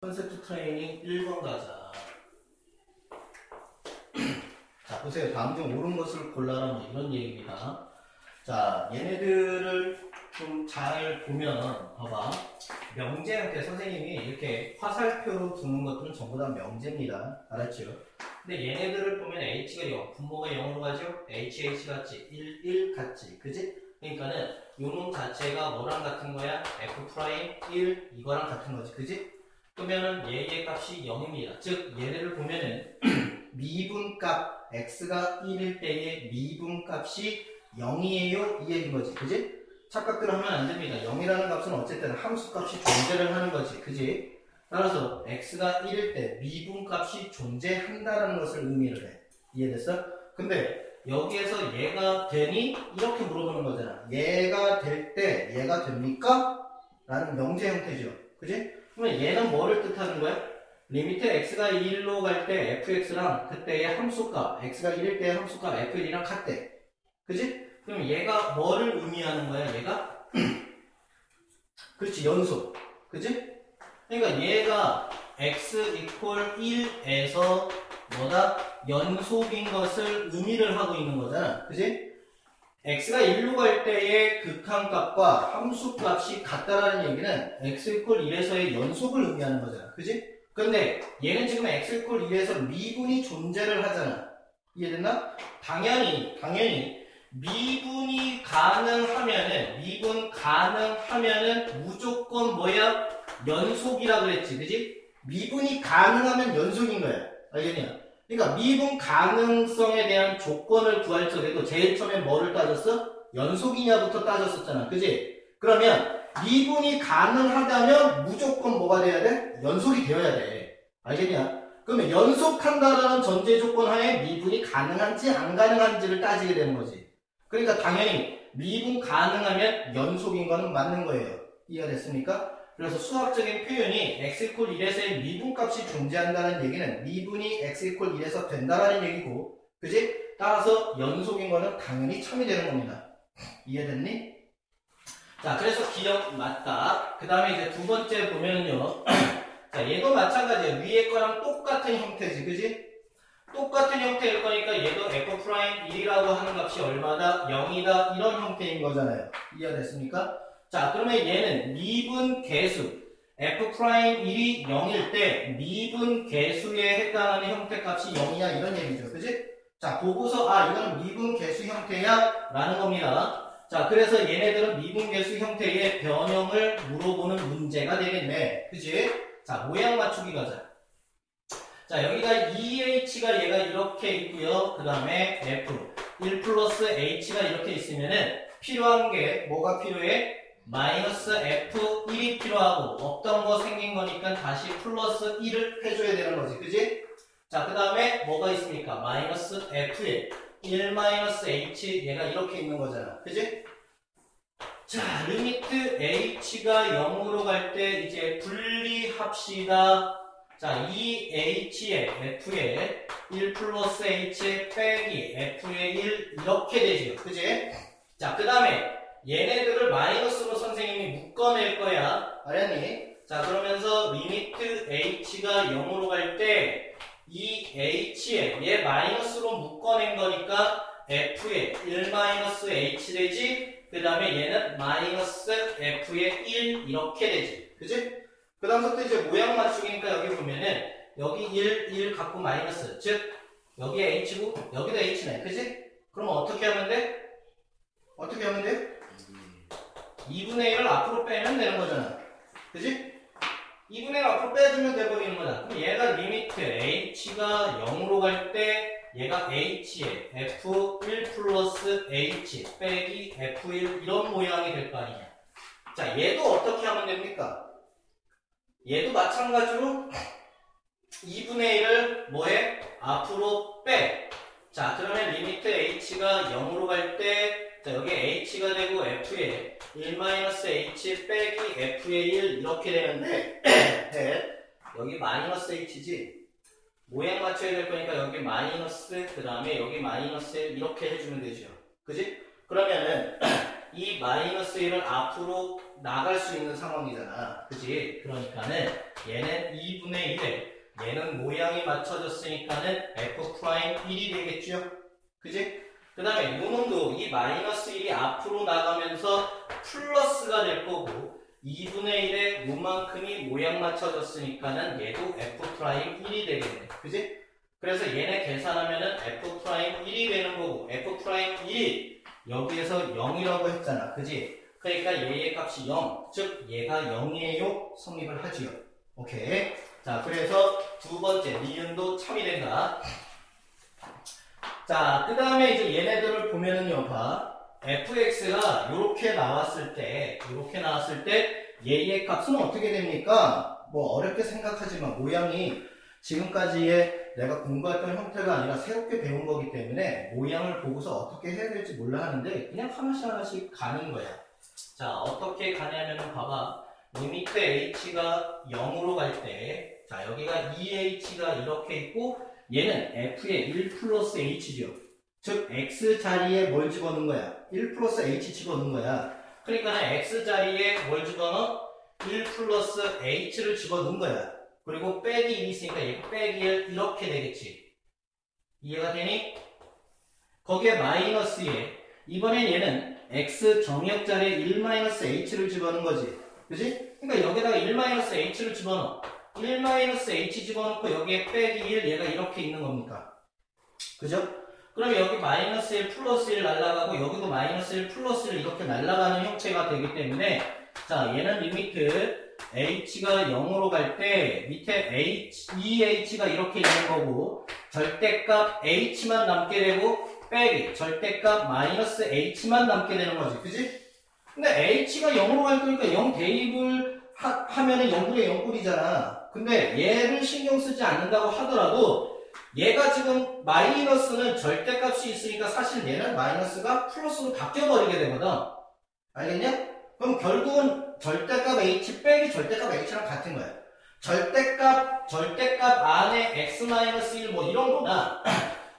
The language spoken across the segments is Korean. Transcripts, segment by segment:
컨셉트 트레이닝 1번 가자. 자, 보세요. 다음 중 옳은 것을 골라라. 뭐 이런 얘기입니다. 자, 얘네들을 좀 잘 보면, 봐봐. 명제 형태, 선생님이 이렇게 화살표로 두는 것들은 전부 다 명제입니다. 알았죠? 근데 얘네들을 보면 H가 0, 분모가 0으로 가죠? HH 같지? 1, 1 같지? 그지? 그러니까는 요놈 자체가 뭐랑 같은 거야? F'1, 이거랑 같은 거지. 그지? 그러면은 얘의 값이 0입니다. 즉, 얘네를 보면은 미분값, x가 1일 때의 미분값이 0이에요? 이 얘기인 거지. 그지? 착각들을 하면 안 됩니다. 0이라는 값은 어쨌든 함수값이 존재를 하는 거지. 그지? 따라서 x가 1일 때 미분값이 존재한다는 것을 의미를 해. 이해됐어? 근데 여기에서 얘가 되니? 이렇게 물어보는 거잖아. 얘가 될 때 얘가 됩니까? 라는 명제 형태죠. 그지? 그러면 얘는 뭐를 뜻하는 거야? 리미트 x가 1로 갈 때 fx랑 그때의 함수값, x가 1일 때의 함수값 f1이랑 같대. 그지? 그럼 얘가 뭐를 의미하는 거야, 얘가? 그렇지, 연속. 그지? 그러니까 얘가 x 이퀄 1에서 뭐다? 연속인 것을 의미를 하고 있는 거잖아. 그지? x가 1로 갈 때의 극한값과 함수값이 같다라는 얘기는 x 이퀄 1에서의 연속을 의미하는 거잖아. 그지? 근데 얘는 지금 x 이퀄 1에서 미분이 존재를 하잖아. 이해됐나? 당연히 미분 가능하면은 무조건 뭐야? 연속이라 그랬지. 그지? 미분이 가능하면 연속인 거야. 알겠냐? 그러니까 미분 가능성에 대한 조건을 구할 적에도 제일 처음에 뭐를 따졌어? 연속이냐부터 따졌었잖아. 그지? 그러면 미분이 가능하다면 무조건 뭐가 돼야 돼? 연속이 되어야 돼. 알겠냐? 그러면 연속한다라는 전제 조건 하에 미분이 가능한지 안 가능한지를 따지게 되는 거지. 그러니까 당연히 미분 가능하면 연속인 거는 맞는 거예요. 이해가 됐습니까? 그래서 수학적인 표현이 x 이퀄 1에서의 미분값이 존재한다는 얘기는 미분이 x 이퀄 1에서 된다라는 얘기고, 그지? 따라서 연속인 거는 당연히 참이 되는 겁니다. 이해됐니? 자, 그래서 기억 맞다. 그 다음에 이제 두 번째 보면은요. 자, 얘도 마찬가지야. 위에 거랑 똑같은 형태지, 그지? 똑같은 형태일 거니까 얘도 f'1이라고 하는 값이 얼마다? 0이다. 이런 형태인 거잖아요. 이해가 됐습니까? 자, 그러면 얘는 미분 개수 f'1이 0일 때 미분 개수에 해당하는 형태값이 0이냐 이런 얘기죠. 그지? 자, 보고서 이거는 미분 개수 형태야 라는 겁니다. 자, 그래서 얘네들은 미분 개수 형태의 변형을 물어보는 문제가 되겠네. 그지? 자, 모양 맞추기 가자. 자, 여기가 2h가 얘가 이렇게 있고요. 그 다음에 f 1 플러스 h가 이렇게 있으면은 필요한 게 뭐가 필요해? 마이너스 f1이 필요하고 없던 거 생긴 거니까 다시 플러스 1을 해줘야 되는 거지. 그지? 자, 그 다음에 뭐가 있습니까? 마이너스 f1 1 마이너스 h 얘가 이렇게 있는 거잖아. 그지? 자, 리미트 h가 0으로 갈 때 이제 분리합시다. 자, 이 h의 f의 1 플러스 h 빼기 f의 1 이렇게 되죠. 그지? 자, 그 다음에 얘네들을 마이너스로 선생님이 묶어낼 거야. 알았니? 자, 그러면서 리미트 h가 0으로 갈 때 이 h에 얘 마이너스로 묶어낸 거니까 f의 1 마이너스 h 되지? 그 다음에 얘는 마이너스 f의 1 이렇게 되지. 그지? 그 다음부터 이제 모양 맞추기니까 여기 보면은 여기 1 갖고 마이너스, 즉 여기에 h고 여기도 h네. 그지? 그럼 어떻게 하면 돼? 어떻게 하면 돼? 2분의 1을 앞으로 빼면 되는 거잖아. 그지? 2분의 1 앞으로 빼주면 돼버리는 거잖아. 그럼 얘가 리미트 h가 0으로 갈 때 얘가 h에 f1 플러스 h 빼기 f1 이런 모양이 될 거 아니냐. 자, 얘도 어떻게 하면 됩니까? 얘도 마찬가지로 2분의 1을 뭐해? 앞으로 빼. 자, 그러면 리미트 h가 0으로 갈 때 자, 여기 h가 되고 f에 1-h 빼기 f의 1 이렇게 되는데 여기 마이너스 h지. 모양 맞춰야 될 거니까 여기 마이너스 그 다음에 여기 마이너스 1 이렇게 해주면 되죠. 그지? 그러면은 이 마이너스 1을 앞으로 나갈 수 있는 상황이잖아. 그지? 그러니까는 얘는 2분의 1에 얘는 모양이 맞춰졌으니까는 F'1이 되겠죠? 그지? 그 다음에 요놈도 이 마이너스 1이 앞으로 나가면서 플러스가 될 거고 2분의 1에 요만큼이 모양 맞춰졌으니까는 얘도 F'1이 되겠네. 그지? 그래서 얘네 계산하면은 F'1이 되는 거고 F'1이 여기에서 0이라고 했잖아. 그지? 그러니까 얘의 값이 0, 즉 얘가 0이에요. 성립을 하지요. 오케이. 자, 그래서 두 번째 니은도 참이 된다. 자, 그 다음에 이제 얘네들을 보면은요, 봐. fx가 이렇게 나왔을 때 얘의 값은 어떻게 됩니까? 뭐 어렵게 생각하지만 모양이 지금까지의 내가 공부했던 형태가 아니라 새롭게 배운 거기 때문에 모양을 보고서 어떻게 해야 될지 몰라 하는데 그냥 하나씩 가는 거야. 자, 어떻게 가냐면은 봐봐. 리미트 h가 0으로 갈 때, 자, 여기가 2h가 이렇게 있고 얘는 f의 1 플러스 h죠. 즉 x 자리에 뭘 집어넣은 거야? 1 플러스 h 집어넣은 거야. 그러니까 x 자리에 뭘 집어넣어? 1 플러스 h를 집어넣은 거야. 그리고 빼기 1이 있으니까 얘 빼기 1 이렇게 되겠지. 이해가 되니? 거기에 마이너스 1. 이번엔 얘는 x 정역 자리에 1-h를 집어넣은 거지. 그지? 그러니까 여기다가 1-h를 집어넣어. 1-h 집어넣고 여기에 빼기 1 얘가 이렇게 있는 겁니까? 그죠? 그럼 여기 마이너스 1 플러스 1 날아가고 여기도 마이너스 1 플러스 1 이렇게 날아가는 형태가 되기 때문에 자, 얘는 리미트 h가 0으로 갈 때 밑에 h가 이렇게 있는 거고 절대값 h만 남게 되고 빼기 절대값 마이너스 h만 남게 되는 거지. 그지? 근데 h가 0으로 갈 거니까 0 대입을 하면은 0분의 0꼴이잖아. 근데 얘를 신경 쓰지 않는다고 하더라도 얘가 지금 마이너스는 절대값이 있으니까 사실 얘는 마이너스가 플러스로 바뀌어버리게 되거든. 알겠냐? 그럼 결국은 절대값 h 빼기 절대값 h랑 같은 거야. 절대값 안에 x-1 뭐 이런 거나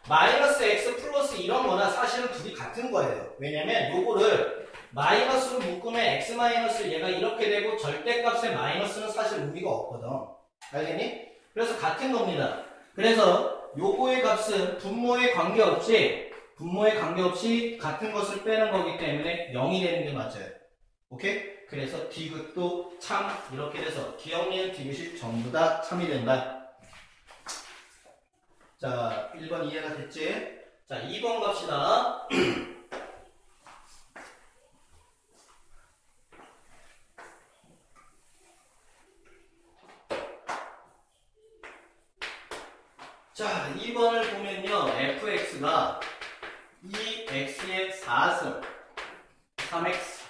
마이너스 x 플러스 이런 거나 사실은 둘이 같은 거예요. 왜냐면 요거를 마이너스로 묶으면 x-1 얘가 이렇게 되고 절대값의 마이너스는 사실 의미가 없거든. 알겠니? 그래서 같은 겁니다. 그래서 요거의 값은 분모에 관계없이 같은 것을 빼는 거기 때문에 0이 되는 게 맞아요. 오케이? 그래서 디귿도 참 이렇게 돼서 기억니은 디귿이 전부 다 참이 된다. 자, 1번 이해가 됐지? 자, 2번 갑시다. 자, 2번을 보면요. fx가 2x의 4승 3x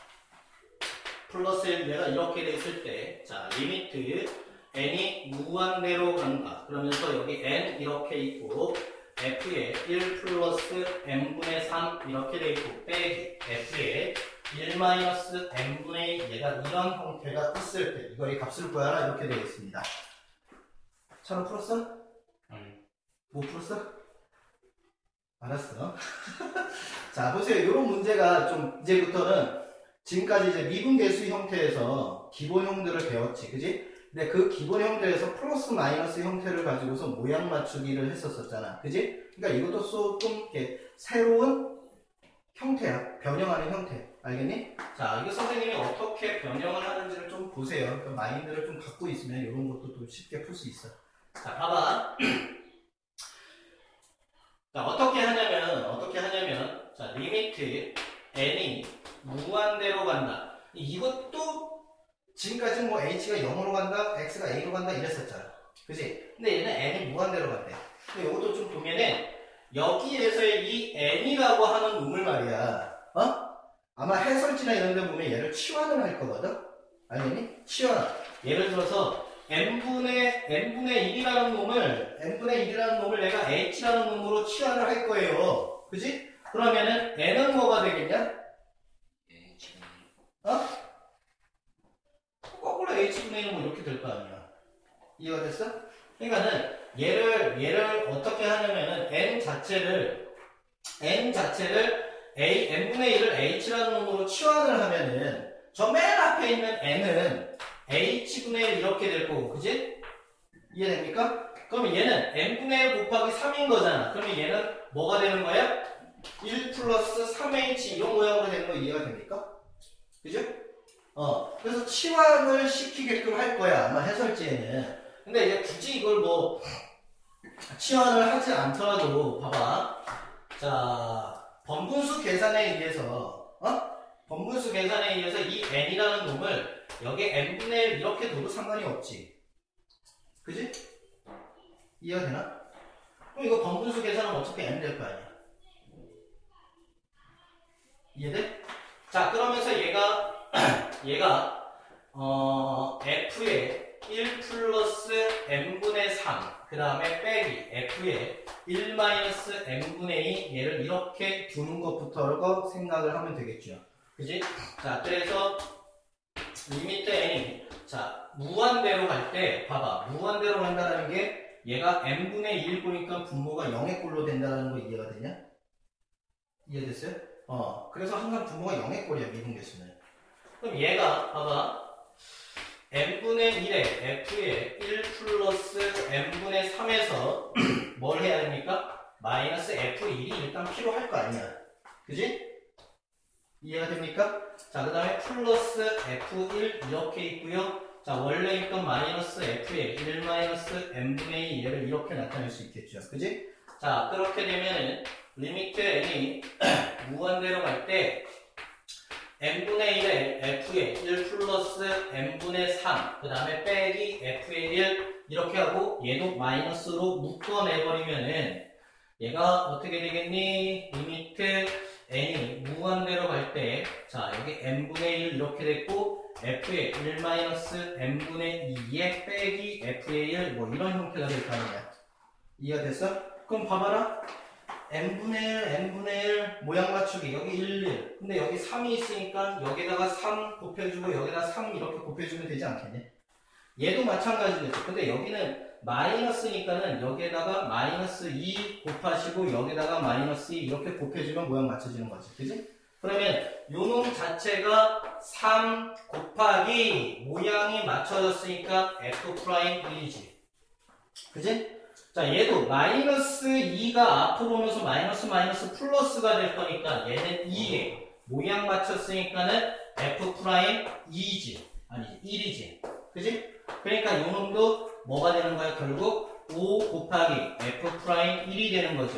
플러스 1 내가 이렇게 됐을 때 자, 리미트 n이 무한대로 간다. 그러면서 여기 n 이렇게 있고 f의 1 플러스 n분의 3 이렇게 돼 있고 빼기 f의 1 마이너스 n분의 1 얘가 이런 형태가 있을 때 이거의 값을 구하라 이렇게 되겠습니다. 차로 풀었어? 못 풀었어? 알았어. 자, 보세요. 이런 문제가 좀 이제부터는 지금까지 이제 미분계수 형태에서 기본형들을 배웠지, 그지? 근데 그 기본형태에서 플러스 마이너스 형태를 가지고서 모양 맞추기를 했었잖아, 그지? 그러니까 이것도 조금 이렇게 새로운 형태야. 변형하는 형태. 알겠니? 자, 이거 선생님이 어떻게 변형을 하는지를 좀 보세요. 그 마인드를 좀 갖고 있으면 이런 것도 또 쉽게 풀 수 있어. 자, 봐봐. 자, 어떻게 하냐면, 자, 리미트 n이 무한대로 간다. 이것도 지금까지 뭐 h가 0으로 간다, x가 a로 간다 이랬었잖아. 그지? 근데 얘는 n이 무한대로 간대. 근데 이것도 좀 보면은 여기에서의 이 n이라고 하는 놈을 말이야. 아마 해설지나 이런 데 보면 얘를 치환을 할 거거든? 알겠니? 치환. 예를 들어서 n분의 1이라는 놈을 내가 h라는 놈으로 치환을 할 거예요. 그지? 그러면은 n은 뭐가 되겠냐? 거꾸로 h분의 1은 뭐 이렇게 될 거 아니야. 이해가 됐어? 그러니까는 얘를 어떻게 하냐면은 n 자체를 n분의 1을 h라는 놈으로 치환을 하면은 저 맨 앞에 있는 n은 h분의 1 이렇게 될 거고, 그지? 이해됩니까? 그러면 얘는 n분의 1 곱하기 3인 거잖아. 그러면 얘는 뭐가 되는 거야? 1 플러스 3h 이런 모양으로 되는 거 이해가 됩니까? 그죠? 그래서 치환을 시키게끔 할 거야, 아마 해설지에는. 근데 이제 굳이 이걸 뭐 치환을 하지 않더라도 봐봐. 자, 번분수 계산에 의해서 번분수 계산에 의해서 이 n이라는 놈을 여기 n분의 1 이렇게 둬도 상관이 없지. 그지? 이해가 되나? 그럼 이거 번분수 계산은 어차피 n 될 거 아니야. 이해돼? 자, 그러면서 얘가 f의 1 플러스 n분의 3 그 다음에 빼기 f의 1 마이너스 n분의 2 얘를 이렇게 두는 것부터 생각을 하면 되겠죠. 그지? 자, 그래서 리미트 n이 자 무한대로 갈 때 봐봐, 무한대로 간다는 게 얘가 n분의 1 보니까 분모가 0의 꼴로 된다는 거 이해가 되냐? 이해됐어요? 그래서 항상 분모가 0의 꼴이야, 미분계수는. 그럼 얘가 봐봐, n분의 1에 f의 1 플러스 n분의 3에서 뭘 해야 됩니까? 마이너스 f1이 일단 필요할 거 아니야. 그지? 이해가 됩니까? 자, 그 다음에 플러스 f1 이렇게 있고요. 자, 원래 있던 마이너스 f의 1 마이너스 n분의 2 얘를 이렇게 나타낼 수 있겠죠. 그지? 자, 그렇게 되면은 리미트 n이 무한대로 갈 때 n분의 1에 f의 1 플러스 n분의 3 그 다음에 빼기 f의 1 이렇게 하고 얘도 마이너스로 묶어내버리면은 얘가 어떻게 되겠니? 리미트 n이 무한대로 갈 때 자, 여기 n분의 1 이렇게 됐고 f의 1 마이너스 n분의 2에 빼기 f의 1 뭐 이런 형태가 될 거 아니야. 이해가 됐어? 그럼 봐봐라. n분의 1, n분의 1 모양 맞추기 여기 1, 1 근데 여기 3이 있으니까 여기다가 3 곱해주고 여기다 3 이렇게 곱해주면 되지 않겠니? 얘도 마찬가지겠죠. 근데 여기는 마이너스니까는 여기에다가 마이너스 2 곱하시고 여기다가 마이너스 2 이렇게 곱해주면 모양 맞춰지는 거지. 그지? 그러면 요놈 자체가 3 곱하기 모양이 맞춰졌으니까 f'1이지. 그지? 자, 얘도 마이너스 2가 앞으로 오면서 마이너스 마이너스 플러스가 될 거니까 얘는 2에 모양 맞췄으니까는 f'2지. 아니지, 1이지. 그지? 그러니까 요 놈도 뭐가 되는 거야? 결국 5 곱하기 f'1이 되는 거죠.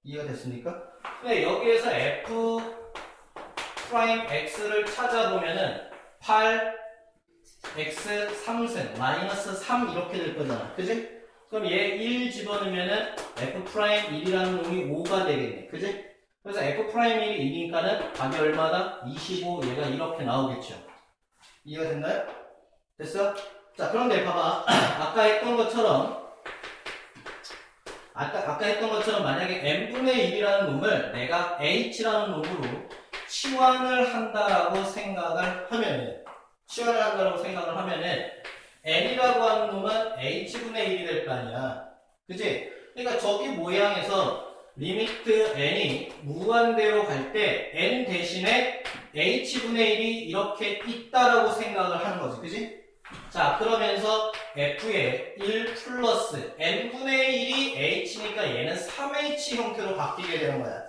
이해가 됐습니까? 근데 여기에서 f'x를 찾아보면은 8 x 3승 마이너스 3 이렇게 될 거잖아. 그지? 그럼 얘 1 집어넣으면은 f'1이라는 놈이 5가 되겠네. 그지? 그래서 f'1이 1이니까는 답이 얼마다? 25 얘가 이렇게 나오겠죠. 이해가 됐나요? 됐어? 자, 그런데 봐봐. 아까 했던 것처럼 만약에 n분의 1이라는 놈을 내가 h라는 놈으로 치환을 한다라고 생각을 하면은 n이라고 하는 놈은 h분의 1이 될 거 아니야. 그치? 그러니까 저기 모양에서 리미트 n이 무한대로 갈 때 n 대신에 h분의 1이 이렇게 있다라고 생각을 하는 거지. 그치? 자, 그러면서 f의 1 플러스 n분의 1이 h니까 얘는 3h 형태로 바뀌게 되는 거야.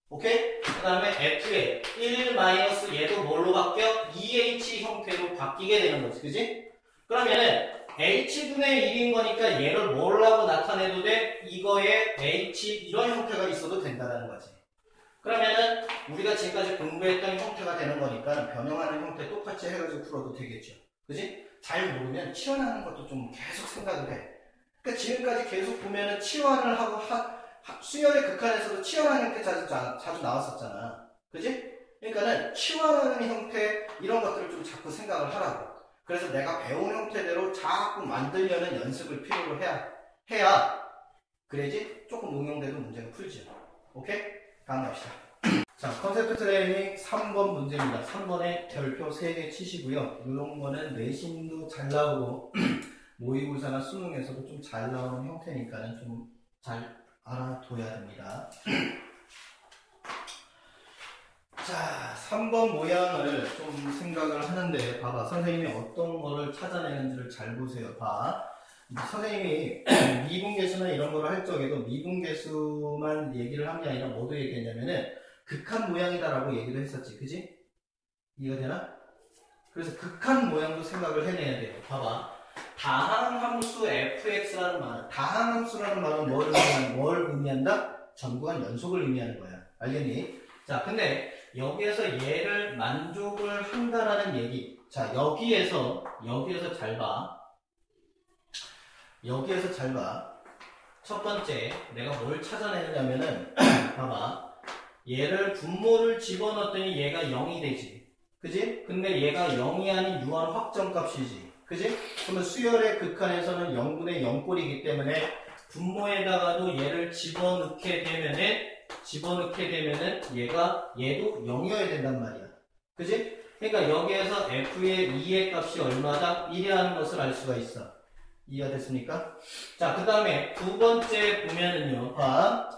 오케이? 그 다음에 f의 1 마이너스 얘도 뭘로 바뀌어? 2h 형태로 바뀌게 되는 거지. 그지? 그러면은 h분의 1인 거니까 얘를 뭐라고 나타내도 돼? 이거에 h 이런 형태가 있어도 된다는 거지. 그러면은 우리가 지금까지 공부했던 형태가 되는 거니까 변형하는 형태 똑같이 해가지고 풀어도 되겠죠. 그지? 잘 모르면 치환하는 것도 좀 계속 생각을 해. 그러니까 지금까지 계속 보면은 치환을 하고 수열의 극한에서도 치환하는 형태 자주 나왔었잖아. 그지? 그러니까는 치환하는 형태 이런 것들을 좀 자꾸 생각을 하라고. 그래서 내가 배운 형태대로 자꾸 만들려는 연습을 필요로 해야 그래야지 조금 응용돼도 문제가 풀지. 오케이? 다음 갑시다. 자, 컨셉트 트레이닝 3번 문제입니다. 3번에 별표 3개 치시고요. 이런 거는 내신도 잘 나오고 모의고사나 수능에서도 좀 잘 나오는 형태니까는 좀 잘 알아둬야 됩니다. 자, 3번 모양을 좀 생각을 하는데, 봐봐. 선생님이 어떤 거를 찾아내는지를 잘 보세요. 봐. 선생님이 미분계수나 이런 거를 할 적에도 미분계수만 얘기를 한 게 아니라 뭐도 얘기했냐면은, 극한 모양이다라고 얘기를 했었지. 그지? 이해가 되나? 그래서 극한 모양도 생각을 해내야 돼요. 봐봐. 다항함수 fx라는 말, 다항함수라는 말은 뭘 의미한다? 전부간 연속을 의미하는 거야. 알겠니? 자, 근데 여기에서 얘를 만족을 한다라는 얘기. 자, 여기에서 잘 봐. 여기에서 잘 봐. 첫 번째, 내가 뭘 찾아내느냐면은, 봐봐. 얘를 분모를 집어넣었더니 얘가 0이 되지. 그지? 근데 얘가 0이 아닌 유한 확정값이지. 그지? 그러면 수열의 극한에서는 0분의 0꼴이기 때문에 분모에다가도 얘를 집어넣게 되면은 얘도 0이어야 된단 말이야. 그지? 그러니까 여기에서 f의 2의 값이 얼마다? 1이라는 것을 알 수가 있어. 이해가 됐습니까? 자, 그 다음에 두 번째 보면은요. 봐.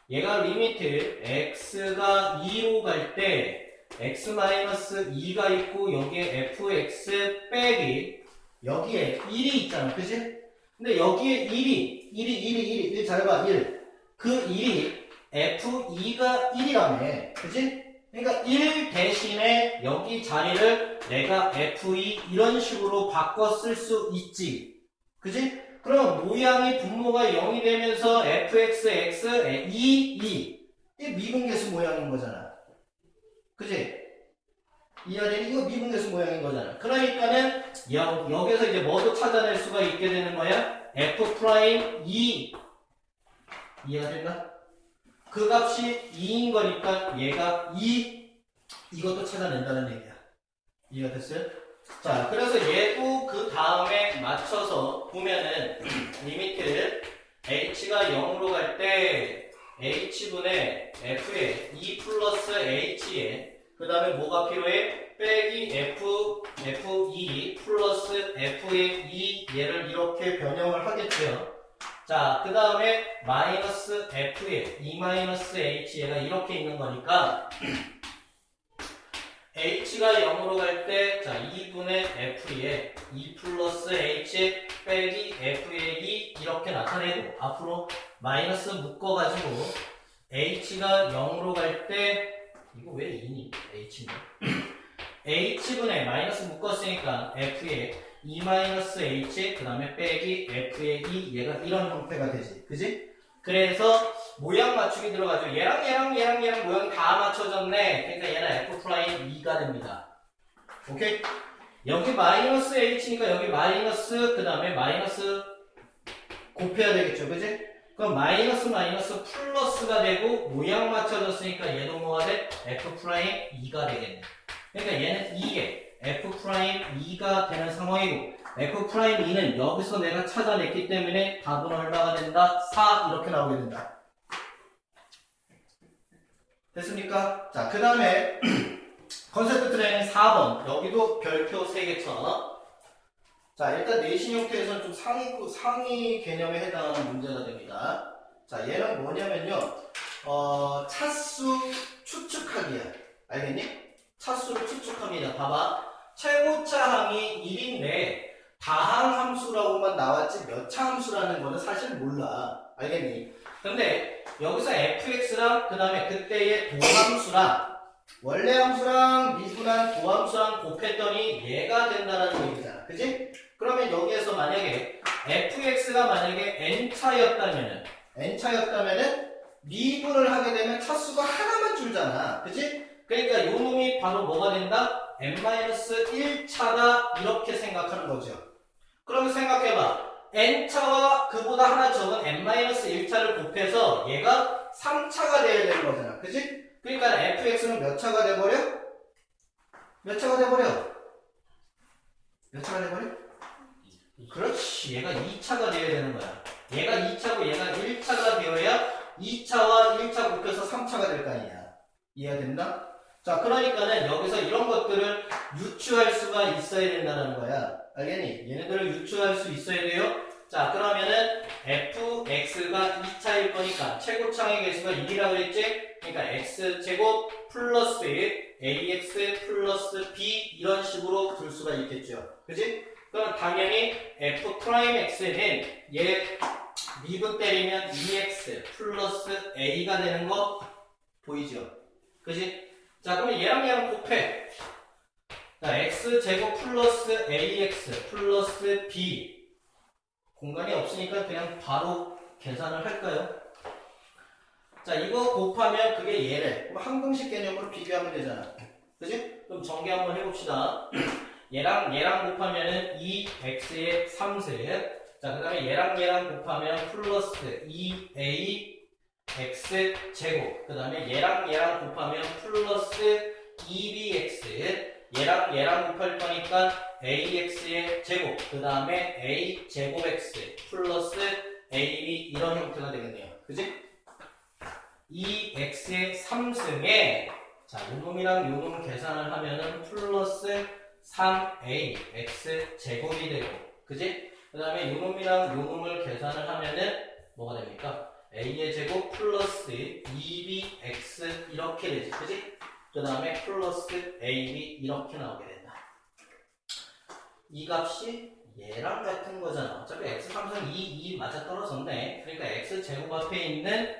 얘가 리미트 x가 2로 갈 때 x-2가 있고 여기에 fx 빼기 여기에 1이 있잖아. 그지? 근데 여기에 1 잘 봐. 1. 그 1이 f2가 1이라며. 그지? 그러니까 1 대신에 여기 자리를 내가 f2 이런 식으로 바꿔 쓸 수 있지. 그지? 그럼 모양이 분모가 0이 되면서 fxx 2 이게 미분계수 모양인 거잖아. 그지? 이하되니 이거 미분계수 모양인 거잖아. 그러니까는 여기서 이제 뭐도 찾아낼 수가 있게 되는 거야? f'2 이해가 됐나? 그 값이 2인 거니까 얘가 2 이것도 찾아낸다는 얘기야. 이해가 됐어요? 자, 그래서 얘도 그 다음에 맞춰서 보면은 리미트 h가 0으로 갈 때 h분의 f에 2 플러스 h에 그 다음에 뭐가 필요해? 빼기 f2 플러스 f의 2 얘를 이렇게 변형을 하겠죠. 자, 그 다음에 마이너스 f에 2 마이너스 h 얘가 이렇게 있는 거니까 h가 0으로 갈 때, 자, 2분의 f에 2 플러스 h 빼기 f의 2 이렇게 나타내고, 앞으로 마이너스 묶어가지고, h가 0으로 갈 때, 이거 왜 2니? h인데? h분의 마이너스 묶었으니까 f에 2 마이너스 h, 그 다음에 빼기 f의 2, 얘가 이런 형태가 되지. 그지? 그래서 모양 맞추기 들어가죠. 얘랑 모양이 다 맞춰졌네. 그러니까 얘는 f'2가 됩니다. 오케이? 여기 마이너스 h니까 여기 마이너스 그 다음에 마이너스 곱해야 되겠죠. 그지? 그럼 마이너스 플러스가 되고 모양 맞춰졌으니까 얘도 뭐가 돼? f'2가 되겠네. 그러니까 얘는 2에 f'2가 되는 상황이고 f'2는 여기서 내가 찾아냈기 때문에 답은 얼마가 된다? 4 이렇게 나오게 된다. 됐습니까? 자, 그 다음에 컨셉트 트레이닝 4번 여기도 별표 3개 쳐. 자, 일단 내신 형태에서는 좀 상위 개념에 해당하는 문제가 됩니다. 자, 얘는 뭐냐면요 차수 추측하기야. 알겠니? 차수를 추측합니다. 봐봐. 최고차 항이 1인데 다항 함수라고만 나왔지 몇 차 함수라는 거는 사실 몰라. 알겠니? 근데 여기서 fx랑 그 다음에 그때의 도함수랑 원래 함수랑 미분한 도함수랑 곱했더니 얘가 된다는 얘기잖아. 그지? 그러면 여기에서 만약에 fx가 만약에 n차였다면은 미분을 하게 되면 차수가 하나만 줄잖아. 그지? 그러니까 요 놈이 바로 뭐가 된다? n-1차다 이렇게 생각하는 거죠. 그러면 생각해봐. n차와 그보다 하나 적은 n-1차를 곱해서 얘가 3차가 돼야 되는 거잖아. 그지? 그러니까 fx는 몇 차가 돼버려? 몇 차가 돼버려? 몇 차가 돼버려? 그렇지. 얘가 2차가 되어야 되는 거야. 얘가 2차고 얘가 1차가 되어야 2차와 1차 곱해서 3차가 될 거 아니야. 이해가 된다? 자, 그러니까는 여기서 이런 것들을 유추할 수가 있어야 된다는 거야. 알겠니? 얘네들을 유추할 수 있어야 돼요. 자, 그러면은 fx가 2차일 거니까 최고차의 개수가 1이라고 그랬지? 그러니까 x제곱 플러스 ax 플러스 b 이런 식으로 둘 수가 있겠죠. 그지? 그럼 당연히 f'x는 얘 미분 때리면 2x 플러스 a가 되는 거 보이죠? 그지? 자, 그러면 얘랑 곱해. 자, x제곱 플러스 ax 플러스 b 공간이 없으니까 그냥 바로 계산을 할까요? 자, 이거 곱하면 그게 얘래. 그럼 항공식 개념으로 비교하면 되잖아. 그지? 그럼 정리 한번 해봅시다. 얘랑 곱하면은 2x의 3세. 자, 그 다음에 얘랑 곱하면 플러스 2a x 제곱. 그 다음에 얘랑 곱하면 플러스 2bx. 얘랑 곱할 거니까 ax의 제곱. 그 다음에 a 제곱 x 플러스 ab 이런 형태가 되겠네요. 그지? 2x의 3승에 자, 요놈이랑 요놈 계산을 하면은 플러스 3a x 제곱이 되고, 그지? 그 다음에 요놈이랑 요놈을 계산을 하면은 뭐가 됩니까? a의 제곱 플러스 2bx 이렇게 되지, 그지? 그 다음에 플러스 ab 이렇게 나오게 된다. 이 값이 얘랑 같은 거잖아. 어차피 x 3승 2 맞아 떨어졌네. 그러니까 x제곱 앞에 있는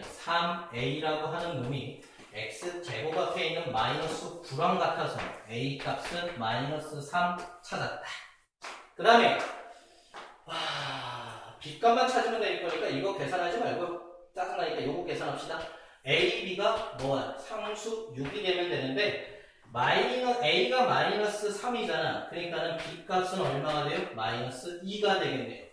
3a라고 하는 놈이 x제곱 앞에 있는 마이너스 9랑 같아서 a 값은 마이너스 3 찾았다. 그 다음에 b값만 찾으면 될 거니까 이거 계산하지 말고 짜증나니까 이거 계산합시다. a, b가 뭐야? 상수 6이 되면 되는데 a가 마이너스 3이잖아. 그러니까는 b값은 얼마가 돼요? 마이너스 2가 되겠네요.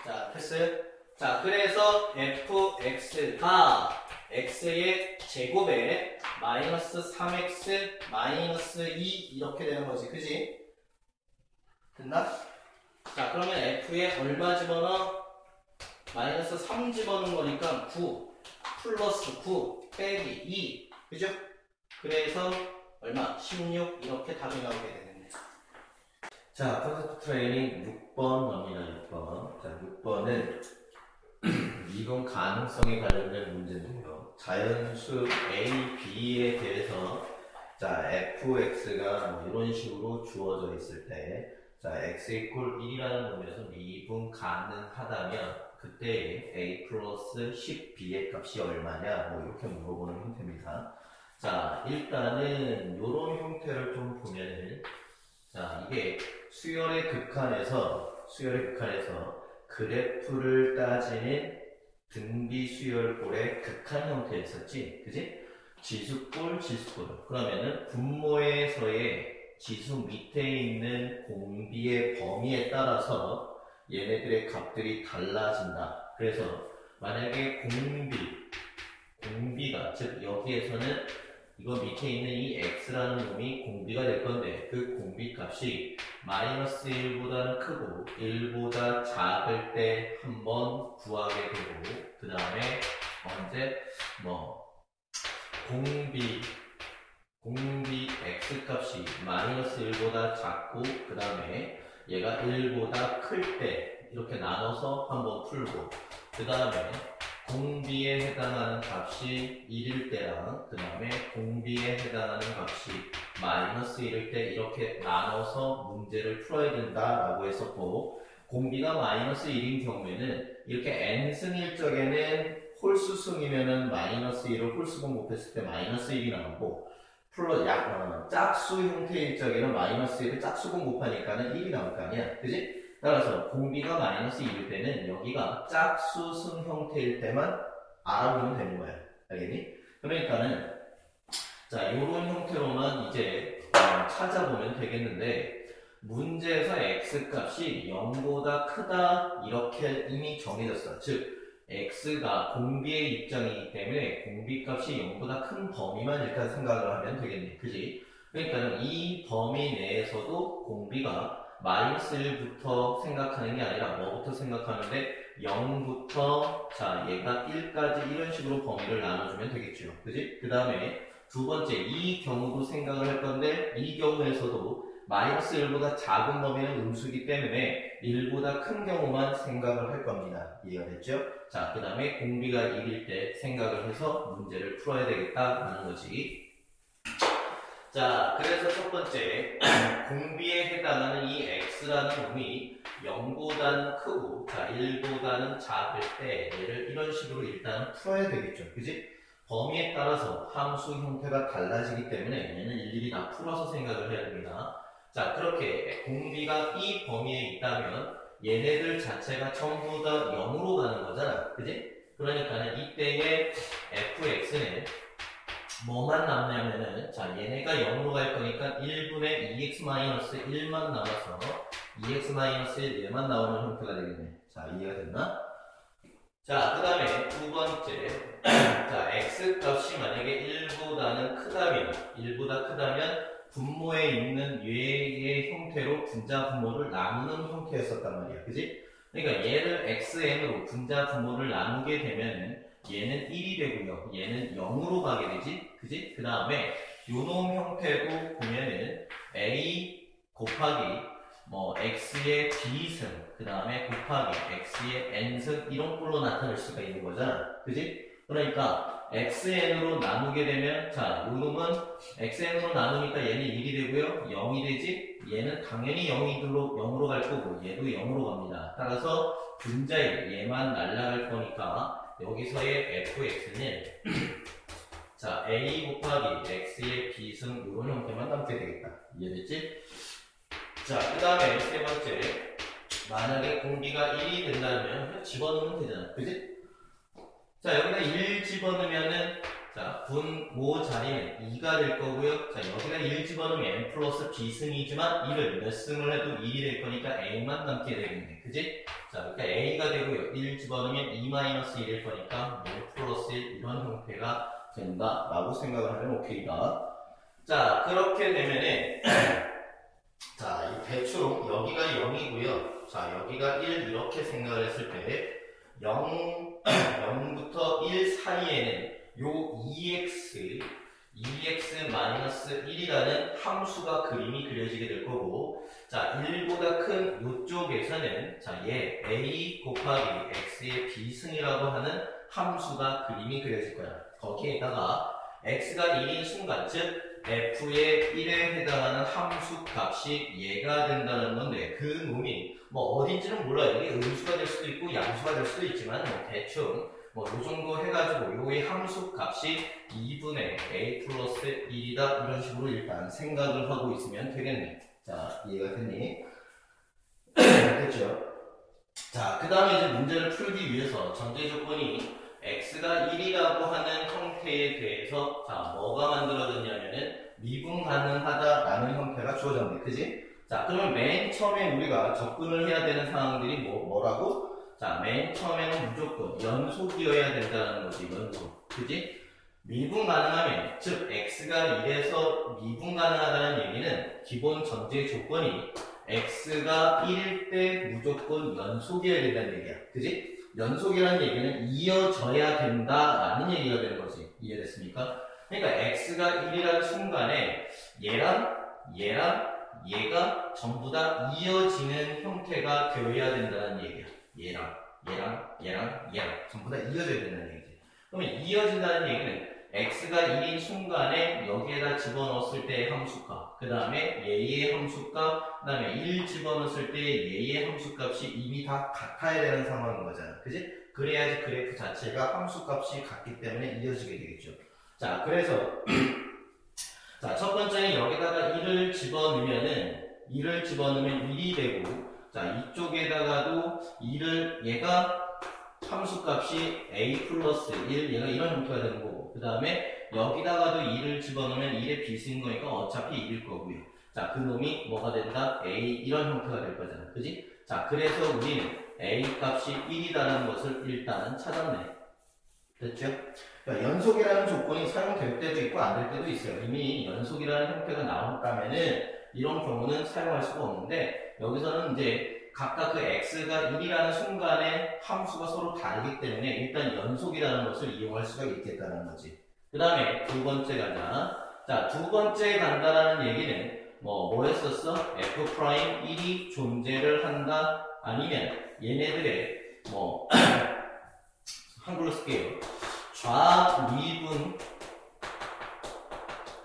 자, 됐어요? 자, 그래서 fx가 x의 제곱에 마이너스 3x 마이너스 2 이렇게 되는 거지. 그지? 됐나? 자, 그러면 f에 얼마 집어넣어? 마이너스 3 집어넣은 거니까 9 플러스 9 빼기 2. 그죠? 그래서 얼마? 16 이렇게 답이 나오게 되겠네. 자, 컨셉트 트레이닝 6번 갑니다. 6번. 자, 6번은 이동 가능성에 관련된 문제인데요. 자연수 A, B에 대해서 자, fx가 뭐 이런 식으로 주어져 있을 때 자, x 이퀄 1이라는 놈에서 미분 가능하다면 그때 a 플러스 10b의 값이 얼마냐 뭐 이렇게 물어보는 형태입니다. 자, 일단은 이런 형태를 좀 보면은 자, 이게 수열의 극한에서 그래프를 따지는 등비 수열꼴의 극한 형태였었지, 그지? 지수꼴. 그러면은 분모에서의 지수 밑에 있는 공비의 범위에 따라서 얘네들의 값들이 달라진다. 그래서 만약에 공비가 즉 여기에서는 이거 밑에 있는 이 x라는 놈이 공비가 될 건데 그 공비 값이 마이너스 1보다는 크고 1보다 작을 때 한번 구하게 되고 그 다음에 언제 공비 x 값이 마이너스 1보다 작고 그 다음에 얘가 1보다 클 때 이렇게 나눠서 한번 풀고 그 다음에 공비에 해당하는 값이 1일 때랑 그 다음에 공비에 해당하는 값이 마이너스 1일 때 이렇게 나눠서 문제를 풀어야 된다라고 했었고 공비가 마이너스 1인 경우에는 이렇게 n승일 적에는 홀수승이면은 마이너스 1을 홀수분 곱했을 때 마이너스 1이 나오고 짝수 형태일 적에는 마이너스 1을 짝수분 곱하니까는 1이 나올 거 아니야. 그지? 따라서 공비가 마이너스 2일 때는 여기가 짝수승 형태일 때만 알아보면 되는 거야. 알겠니? 그러니까는 자, 요런 형태로만 이제 찾아보면 되겠는데 문제에서 x값이 0보다 크다 이렇게 이미 정해졌어. 즉 x가 공비의 입장이기 때문에 공비값이 0보다 큰 범위만 일단 생각을 하면 되겠네. 그지? 그러니까 이 범위 내에서도 공비가 마이너스 1부터 생각하는 게 아니라 뭐부터 생각하는데 0부터 자 얘가 1까지 이런 식으로 범위를 나눠주면 되겠죠. 그지? 그 다음에 두 번째 이 경우도 생각을 할 건데 이 경우에서도 마이너스 1보다 작은 범위는 음수이기 때문에 1보다 큰 경우만 생각을 할 겁니다. 이해가 됐죠? 자, 그 다음에 공비가 1일 때 생각을 해서 문제를 풀어야 되겠다라는 거지. 자, 그래서 첫 번째, 공비에 해당하는 이 x라는 놈이 0보다는 크고, 자, 1보다는 작을 때 얘를 이런 식으로 일단 풀어야 되겠죠. 그지? 범위에 따라서 함수 형태가 달라지기 때문에 얘는 일일이 다 풀어서 생각을 해야 됩니다. 자, 그렇게 공비가 이 범위에 있다면 얘네들 자체가 전부 다 0으로 가는 거잖아. 그지? 그러니까는 이때의 fx는 뭐만 남냐면은, 자, 얘네가 0으로 갈 거니까 1분의 2x-1만 남아서 2x-1 얘만 나오는 형태가 되겠네. 자, 이해가 됐나? 자, 그 다음에 두 번째. 자, x 값이 만약에 1보다는 크다면, 1보다 크다면 분모에 있는 얘의 형태로 분자 분모를 나누는 형태였었단 말이야. 그지? 그러니까 얘를 xn으로 분자 분모를 나누게 되면은 얘는 1이 되고요. 얘는 0으로 가게 되지. 그지? 그 다음에 요놈 형태도 보면은 a 곱하기 뭐 x의 b승, 그 다음에 곱하기 x의 n승 이런 꼴로 나타낼 수가 있는 거잖아. 그지? 그러니까 xn으로 나누게 되면, 자, 요놈은 xn으로 나누니까 얘는 1이 되고요. 0이 되지? 얘는 당연히 0으로 갈 거고 얘도 0으로 갑니다. 따라서 분자에 얘만 날라갈 거니까 여기서의 fx는 자, a 곱하기 x의 b승 이런 형태만 남게 되겠다. 이해됐지? 자, 그 다음에 세 번째, 만약에 공비가 1이 된다면 집어넣으면 되잖아. 그지? 자, 여기다 1 집어넣으면은, 자, 분모 자리는 2가 될 거고요. 자, 여기다 1 집어넣으면 n 플러스 b승이지만 1을 몇 승을 해도 1이 될 거니까 a만 남게 되겠네. 그지? 자, 그러니까 a가 되고요. 1 집어넣으면 2-1일 거니까 0 플러스 1 이런 형태가 된다라고 생각을 하면 오케이다. 자, 그렇게 되면은 자, 이 대충 여기가 0이고요. 자, 여기가 1 이렇게 생각을 했을 때 0부터 1 사이에는 요 2x-1이라는 함수가 그림이 그려지게 될 거고, 자, 1보다 큰 요쪽에서는, 자, 얘 a 곱하기 x의 b승이라고 하는 함수가 그림이 그려질 거야. 거기에다가 x가 1인 순간, 즉 f의 1에 해당하는 함수 값이 얘가 된다는 건데, 그 놈이 뭐 어딘지는 몰라요. 이게 음수가 될 수도 있고 양수가 될 수도 있지만 뭐 대충 뭐 요 정도 해가지고 요의 함수 값이 2분의 a 플러스 1이다 이런 식으로 일단 생각을 하고 있으면 되겠네. 자, 이해가 됐니? 됐죠? 자, 그 다음에 이제 문제를 풀기 위해서 전제 조건이 x가 1이라고 하는 형태에 대해서, 자, 뭐가 만들어졌냐면은 미분 가능하다라는 형태가 주어졌네. 그지? 자, 그러면 맨 처음에 우리가 접근을 해야 되는 상황들이 뭐라고? 자, 맨 처음에는 무조건 연속이어야 된다는 거지, 연속. 그지? 미분 가능하면, 즉, x가 1에서 미분 가능하다는 얘기는 기본 전제 조건이 x가 1일 때 무조건 연속이어야 된다는 얘기야. 그지? 연속이라는 얘기는 이어져야 된다라는 얘기가 되는 거지. 이해됐습니까? 그러니까 x가 1이라는 순간에 얘가 전부 다 이어지는 형태가 되어야 된다는 얘기야. 얘랑 전부 다 이어져야 된다는 얘기지. 그러면 이어진다는 얘기는 x가 1인 순간에 여기에다 집어넣었을 때의 함수값, 그 다음에 얘의 함수값, 그 다음에 1 집어넣었을 때 얘의 함수값이 이미 다 같아야 되는 상황인 거잖아. 그지? 그래야지 그래프 자체가 함수값이 같기 때문에 이어지게 되겠죠. 자, 그래서 자, 첫 번째는 여기다가 1을 집어넣으면 1이 되고, 자, 이쪽에다가도 얘가 함수값이 a 플러스 1, 얘가 이런 형태가 되는 거고, 그 다음에 여기다가도 2를 집어넣으면 1의 비수인 거니까 어차피 1일 거고요. 자, 그 놈이 뭐가 된다? a 이런 형태가 될 거잖아. 그지? 자, 그래서 우리는 a 값이 1이라는 것을 일단은 찾았네. 됐죠? 그러니까 연속이라는 조건이 사용될 때도 있고 안 될 때도 있어요. 이미 연속이라는 형태가 나왔다면은 이런 경우는 사용할 수가 없는데, 여기서는 이제 각각 그 x가 1이라는 순간에 함수가 서로 다르기 때문에 일단 연속이라는 것을 이용할 수가 있겠다는 거지. 그 다음에 두 번째 가자. 자, 두 번째 간다라는 얘기는 뭐 했었어? f 프라임 1이 존재를 한다? 아니면 얘네들의 뭐 한글로 쓸게요. 좌미분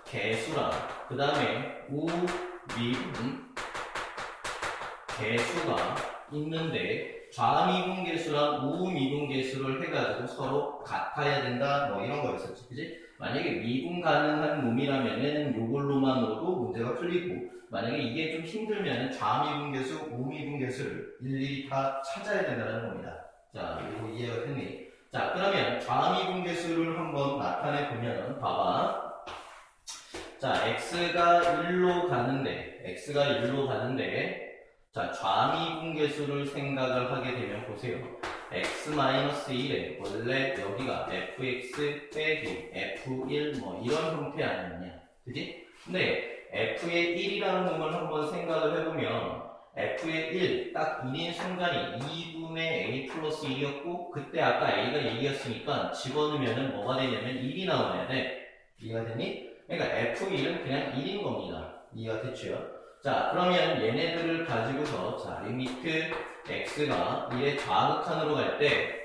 개수랑 그 다음에 우미분 개수가 있는데 좌미분 개수랑 우미분 개수를 해가지고 서로 같아야 된다 뭐 이런 거였었지, 그지? 만약에 미분 가능한 놈이라면은 요걸로만으로도 문제가 풀리고, 만약에 이게 좀 힘들면 좌미분 개수, 우미분 개수를 일일이 다 찾아야 된다는 겁니다. 자, 이거 이해가 됐니? 자, 그러면 좌미분 개수를 한번 나타내 보면 봐봐. 자, x가 1로 가는데 자, 좌미분계수를 생각을 하게 되면 보세요. x-1에 원래 여기가 fx 빼기 f1 뭐 이런 형태 아니냐, 그지? 근데 f의 1이라는 놈을 한번 생각을 해보면 f의 1, 딱 1인 순간이 2분의 a 플러스 1이었고, 그때 아까 a가 1이었으니까 집어넣으면 뭐가 되냐면 1이 나와야 돼. 이해가 됐니? 그러니까 f1은 그냥 1인 겁니다. 이해가 됐죠? 자, 그러면 얘네들을 가지고서, 자, 리미트 x가 1의 좌극한으로 갈 때,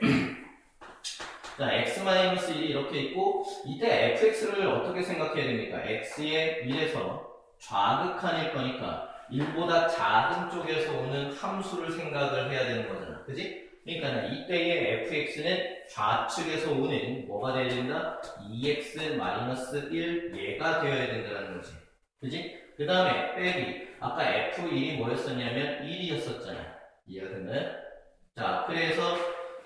자, x-1이 이렇게 있고, 이때 fx를 어떻게 생각해야 됩니까? x의 1에서 좌극한일 거니까, 1보다 작은 쪽에서 오는 함수를 생각을 해야 되는 거잖아. 그지? 그러니까 이때의 fx는 좌측에서 오는 뭐가 되어야 된다? 2x-1 얘가 되어야 된다는 거지. 그지? 그 다음에 빼기, 아까 f1이 뭐였었냐면 1이었었잖아. 이해가 됐나요? 자, 그래서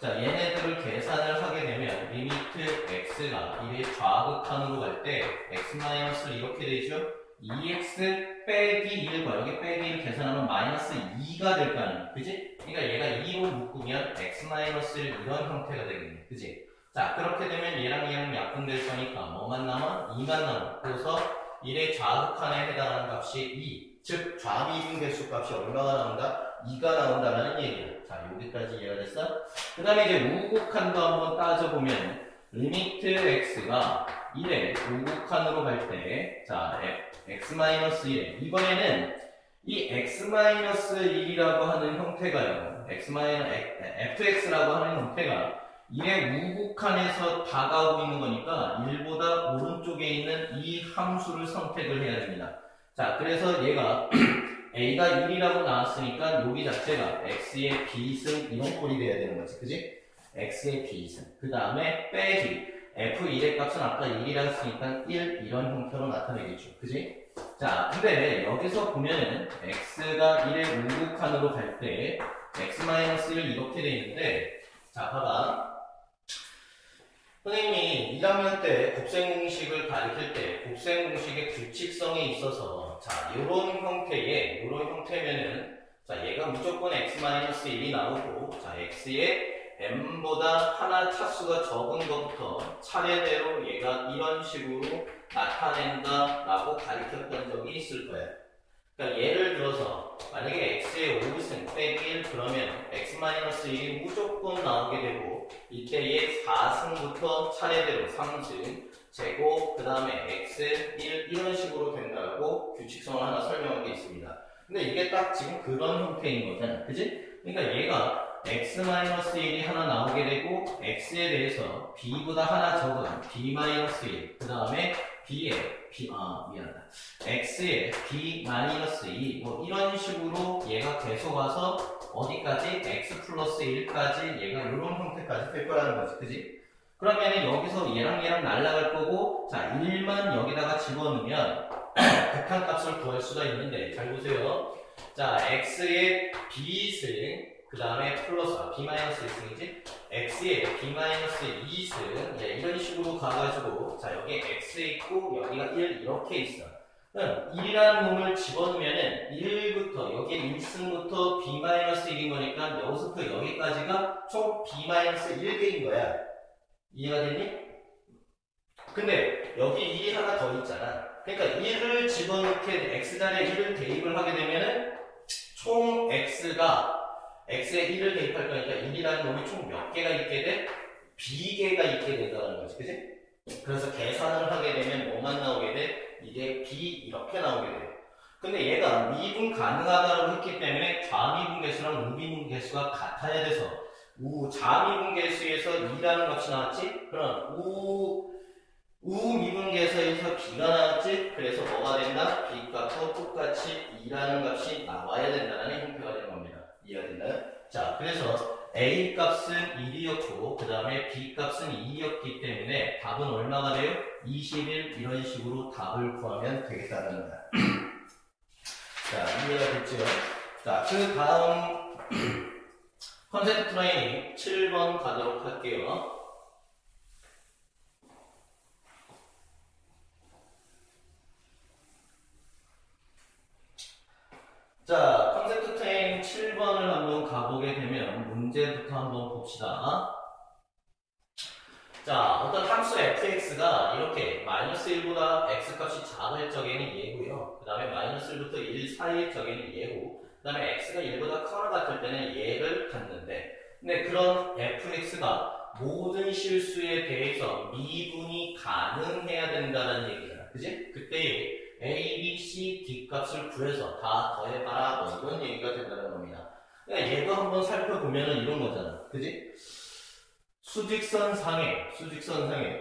자, 얘네들을 계산을 하게 되면 리미트 x가 1의 좌극한으로 갈 때 x-를 이렇게 되죠? 2x 빼기 1과 여기 빼기 1 계산하면 마이너스 2가 될 거 아니야. 그지? 그러니까 얘가 2로 묶으면 x-1 이런 형태가 되겠네. 그지? 자, 그렇게 되면 얘랑 약분될 거니까 뭐만 남아? 2만 남아. 그래서 1의 좌극한에 해당하는 값이 2. 즉, 좌미분 개수 값이 얼마가 나온다? 2가 나온다는 얘기야. 자, 여기까지 이해가 됐어? 그 다음에 이제 우극한도 한번 따져보면, 리미트 x가 1의 우극한으로 갈 때, 자, x-1에, 이번에는 이 x-1이라고 하는 형태가요, fx라고 하는 형태가 1의 우극한에서 다가오고 있는 거니까 1보다 오른쪽에 있는 이 함수를 선택을 해야 됩니다. 자, 그래서 얘가 a가 1이라고 나왔으니까 여기 자체가 x의 비승 이런 꼴이 돼야 되는 거지. 그지? x의 비승. 그 다음에 빼기 f1의 값은 아까 1이라 했으니까 1 이런 형태로 나타내겠죠. 그지? 자, 근데 여기서 보면은 x가 1의 우극한으로 갈 때 x-1 이렇게 돼 있는데, 자, 봐봐. 선생님이 1학년 때 곱셈공식을 가르칠 때 곱셈공식의 규칙성에 있어서, 자, 요런 형태면은, 자, 얘가 무조건 x-1이 나오고, 자, x의 m보다 하나 차수가 적은 것부터 차례대로 얘가 이런 식으로 나타낸다 라고 가르쳤던 적이 있을 거예요. 그러니까 예를 들어서 만약에 x의 5승 빼기 1 그러면 x-1이 무조건 나오게 되고, 이때의 4승부터 차례대로 3승, 제곱, 그 다음에 x 1 이런 식으로 된다고 규칙성을 하나 설명한 게 있습니다. 근데 이게 딱 지금 그런 형태인 거잖아. 그지? 그러니까 얘가 x-1이 하나 나오게 되고, x에 대해서 b보다 하나 적은 b-1, 그 다음에 미안하다. x에 b-2, 뭐 이런 식으로 얘가 계속 와서 어디까지? x 플러스 1까지 얘가 이런 형태까지 될 거라는 거지. 그지? 그러면 여기서 얘랑 날아갈 거고, 자, 1만 여기다가 집어넣으면 극한값을 구할 수가 있는데, 잘 보세요. 자, x의 b승, 그 다음에 플러스 b-1승이지? x에 b-2승, 이런 식으로 가가지고, 자, 여기 x 있고 여기가 1 이렇게 있어. 그럼 1이라는 놈을 집어넣으면은 1부터 여기 1승부터 b-1인 거니까 여기서부터 여기까지가 총 b-1개인 거야. 이해가 됐니? 근데 여기 1이 하나 더 있잖아. 그러니까 1을 집어넣게 x자리에 1을 대입을 하게 되면은 총 x가 x에 1을 대입할 거니까 1이라는 놈이 총 몇 개가 있게 돼? b개가 있게 된다는 거지. 그치? 그래서 계산을 하게 되면 뭐만 나오게 돼? 이게 b 이렇게 나오게 돼. 근데 얘가 미분 가능하다고 했기 때문에 좌미분계수랑 우미분계수가 같아야 돼서 좌미분계수에서 2라는 값이 나왔지? 그럼 우미분계수에서 b가 나왔지? 그래서 뭐가 된다? b 값도 똑같이 2라는 값이 나와야 된다는 형태가 되는 겁니다. 이해가 됐나요? 자, 그래서 a 값은 1이었고 그 다음에 b 값은 2였기 때문에 답은 얼마가 돼요? 21 이런 식으로 답을 구하면 되겠다는 거야. 자, 이해가 됐죠? 자, 그 다음 컨셉트 트레이닝 7번 가도록 할게요. 자, 컨셉트 트레이닝 7번을 한번 가보게 되면 문제부터 한번 봅시다. 자, 어떤 함수 fx가 이렇게 마이너스 1보다 x값이 작을 적에는 얘고요. 그 다음에 마이너스 1부터 1 사이의 적에는 얘고, 그 다음에 x가 1보다 커나 같을 때는 얘를 갖는데, 근데 그런 fx가 모든 실수에 대해서 미분이 가능해야 된다는 얘기잖아. 그지? 그때 a, b, c, d 값을 구해서 다 더해봐라. 뭐 이런 얘기가 된다는 겁니다. 그러니까 얘도 한번 살펴보면은 이런 거잖아. 그지? 수직선상에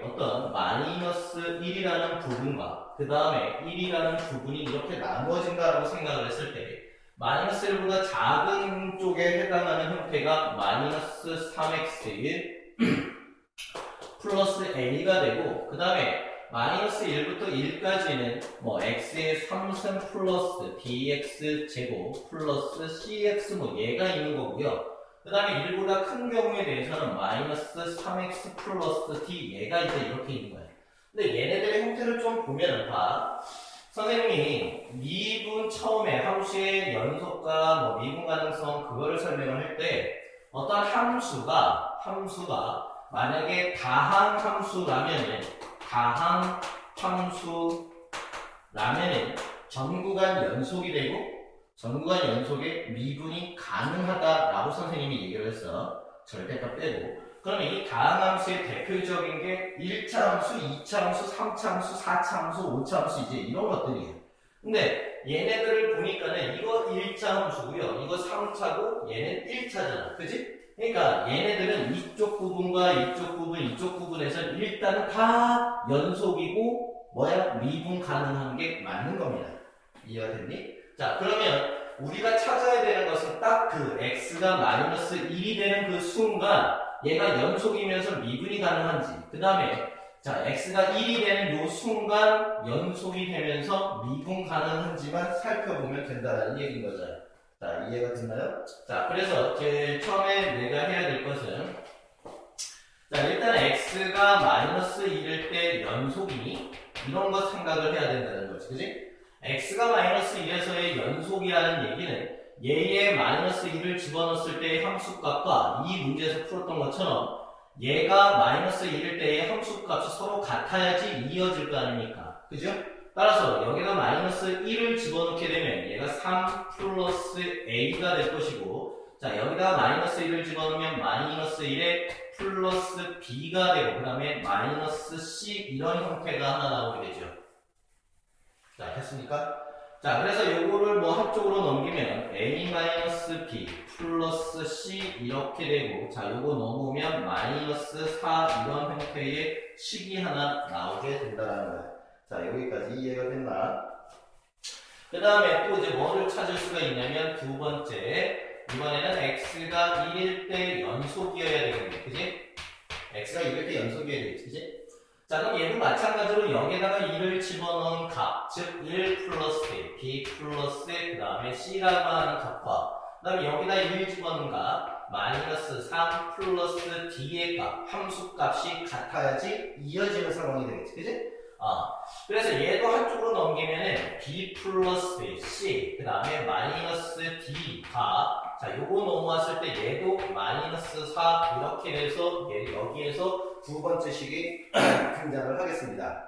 어떤 마이너스 1이라는 부분과 그 다음에 1이라는 부분이 이렇게 나누어진다라고 생각을 했을 때 마이너스 1보다 작은 쪽에 해당하는 형태가 마이너스 3x1 플러스 a가 되고 그 다음에 마이너스 1부터 1까지는 뭐 x의 3승 플러스 bx 제곱 플러스 cx 뭐 얘가 있는 거고요. 그 다음에 1보다 큰 경우에 대해서는 마이너스 3x 플러스 d 얘가 이제 이렇게 있는 거예요. 근데 얘네들의 형태를 좀 보면은 봐. 선생님이 미분 처음에 함수의 연속과 뭐 미분 가능성 그거를 설명을 할 때 어떤 함수가 만약에 다항 함수라면은 전구간 연속이 되고 전구간 연속에 미분이 가능하다라고 선생님이 얘기를 했어. 절대값 빼고. 그러면 이 다항함수의 대표적인 게 1차 함수, 2차 함수, 3차 함수, 4차 함수, 5차 함수 이제 이런 것들이에요. 근데 얘네들을 보니까는 이거 1차 함수고요. 이거 3차고 얘는 1차잖아. 그지? 그러니까 얘네들은 이쪽 부분과 이쪽 부분에서 일단 다 연속이고 미분 가능한 게 맞는 겁니다. 이해가 됐니? 자, 그러면 우리가 찾아야 되는 것은 딱 그 x가 마이너스 1이 되는 그 순간 얘가 연속이면서 미분이 가능한지 그 다음에 자 x가 1이 되는 요 순간 연속이 되면서 미분 가능한지만 살펴보면 된다는 얘기인 거죠. 자, 이해가 됐나요? 자, 그래서 제일 처음에 내가 해야 될 것은 자, 일단 x가 마이너스 1일 때 연속이니 이런 거 생각을 해야 된다는 거지. 그지? x가 마이너스 1에서의 연속이라는 얘기는 얘의 마이너스 1을 집어넣었을 때의 함수값과 이 문제에서 풀었던 것처럼 얘가 마이너스 1일 때의 함수값이 서로 같아야지 이어질 거 아닙니까? 그죠? 따라서 여기다 마이너스 1을 집어넣게 되면 얘가 3 플러스 a가 될 것이고 자 여기다 마이너스 1을 집어넣으면 마이너스 1에 플러스 b가 되고 그 다음에 마이너스 c 이런 형태가 하나 나오게 되죠. 자, 됐습니까? 자, 그래서 요거를 뭐 한쪽으로 넘기면 a-b 플러스 c 이렇게 되고 자, 요거 넘으면 마이너스 4 이런 형태의 식이 하나 나오게 된다는 거야. 자, 여기까지 이해가 됐나? 그 다음에 또 이제 뭐를 찾을 수가 있냐면 두 번째 이번에는 x가 1일 때 연속이어야 되겠네. 그지? x가 1일 때 연속이어야 되겠지. 그지? 자, 그럼 얘도 마찬가지로 여기다가 2를 집어넣은 값, 즉 1 플러스 b 플러스 그 다음에 c라고 하는 값과 그 다음에 여기다 1 집어넣은 값, 마이너스 3 플러스 d의 값, 함수값이 같아야지 이어지는 상황이 되겠지. 그지? 그래서 얘도 한쪽으로 넘기면은 b 플러스 c, 그 다음에 마이너스 d가 자, 요거 넘어왔을 때 얘도 마이너스 4 이렇게 돼서 여기에서 두 번째 식이 등장을 하겠습니다.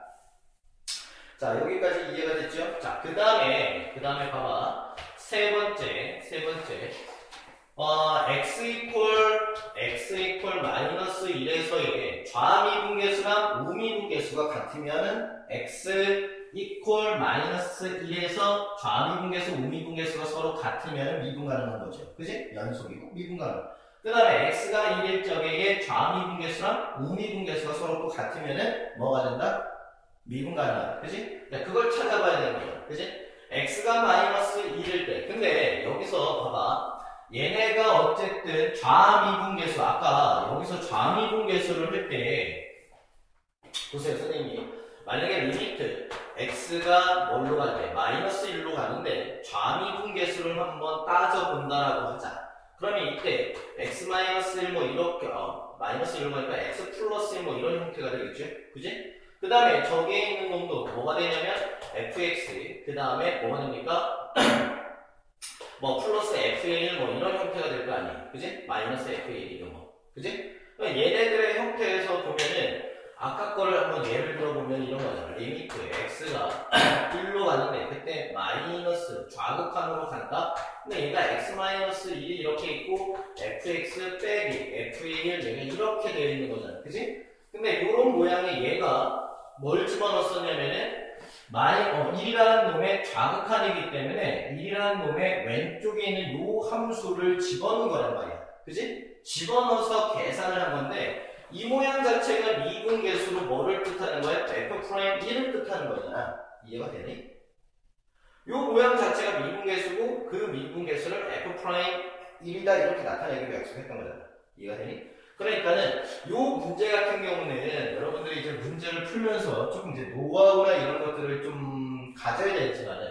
자, 여기까지 이해가 됐죠? 자, 그 다음에 봐봐. 세 번째. x 이퀄 마이너스 1에서의 좌미분계수랑 우미분계수가 같으면은 x equal 마이너스 1에서 좌미분계수, 우미분계수가 서로 같으면 미분 가능한 거죠. 그지? 연속이고 미분 가능. 그 다음에 x가 1일 적에 좌미분계수랑 우미분계수가 서로 또 같으면은 뭐가 된다? 미분 가능하다. 그지? 그걸 찾아봐야 되는 거야. 그지? x가 마이너스 1일 때. 근데 여기서 봐봐. 얘네가 어쨌든 좌미분계수, 아까 여기서 좌미분계수를 할 때, 보세요, 선생님이. 만약에 리미트 x가 뭘로 갈 때? 마이너스 1로 가는데 좌미분계수를 한번 따져본다라고 하자. 그러면 이때 x-1 뭐 이렇게, 마이너스 1로 가니까 x 플러스 1 뭐 이런 형태가 되겠죠? 그지? 그 다음에 저기에 있는 놈도 뭐가 되냐면 fx, 그 다음에 뭐가 됩니까? 뭐 플러스 fa1 뭐 이런 형태가 될 거 아니에요. 그지? 마이너스 fa1 이런 거. 그지? 얘네들의 형태에서 보면은 아까 거를 한번 예를 들어보면 이런 거잖아. 리미트 x가 1로 가는데 그때 마이너스 좌극한으로 간다? 근데 얘가 x-1이 이렇게 있고 fx 빼기 fa1 얘가 이렇게 되어 있는 거잖아. 그지? 근데 이런 모양의 얘가 뭘 집어넣었냐면은 1이라는 놈의 좌극한이기 때문에 1이라는 놈의 왼쪽에 있는 요 함수를 집어넣은 거란 말이야. 그지? 집어넣어서 계산을 한 건데 이 모양 자체가 미분계수로 뭐를 뜻하는 거야? f'1을 뜻하는 거잖아. 이해가 되니? 요 모양 자체가 미분계수고 그 미분계수를 f'1이다 이렇게 나타내기로 약속했던 거잖아. 이해가 되니? 그러니까는 요 문제 같은 경우는 여러분들이 이제 문제를 풀면서 조금 이제 노하우나 이런 것들을 좀 가져야 되지만은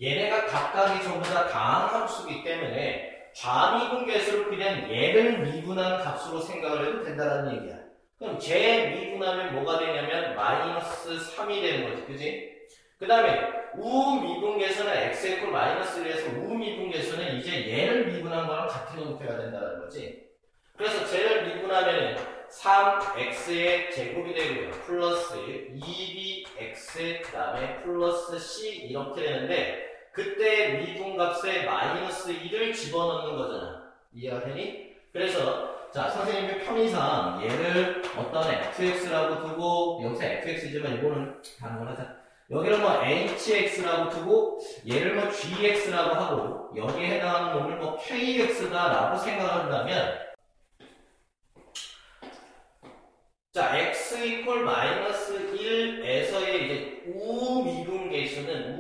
얘네가 각각이 전부 다 다항함수이기 때문에 좌미분계수를 그냥 얘를 미분한 값으로 생각을 해도 된다는 얘기야. 그럼 쟤 미분하면 뭐가 되냐면 마이너스 3이 되는 거지. 그지? 그 다음에 우미분계수는 x 이퀄 마이너스 1에서 우미분계수는 이제 얘를 미분한 거랑 같은 형태가 된다는 거지. 그래서 쟤를 미분하면은 3x의 제곱이 되고요. 플러스 2bx 그 다음에 플러스 c 이렇게 되는데 그때 미분값에 마이너스 1을 집어넣는 거잖아. 이해가 되니? 그래서 자 선생님의 편의상 얘를 어떤 fx라고 두고 여기서 fx지만 이거는 단언하자. 여기를 뭐 hx라고 두고 얘를 뭐 gx라고 하고 여기에 해당하는 놈을 뭐 kx다라고 생각한다면 자, x 이퀄 마이너스 1에서의 이제 우미분계수는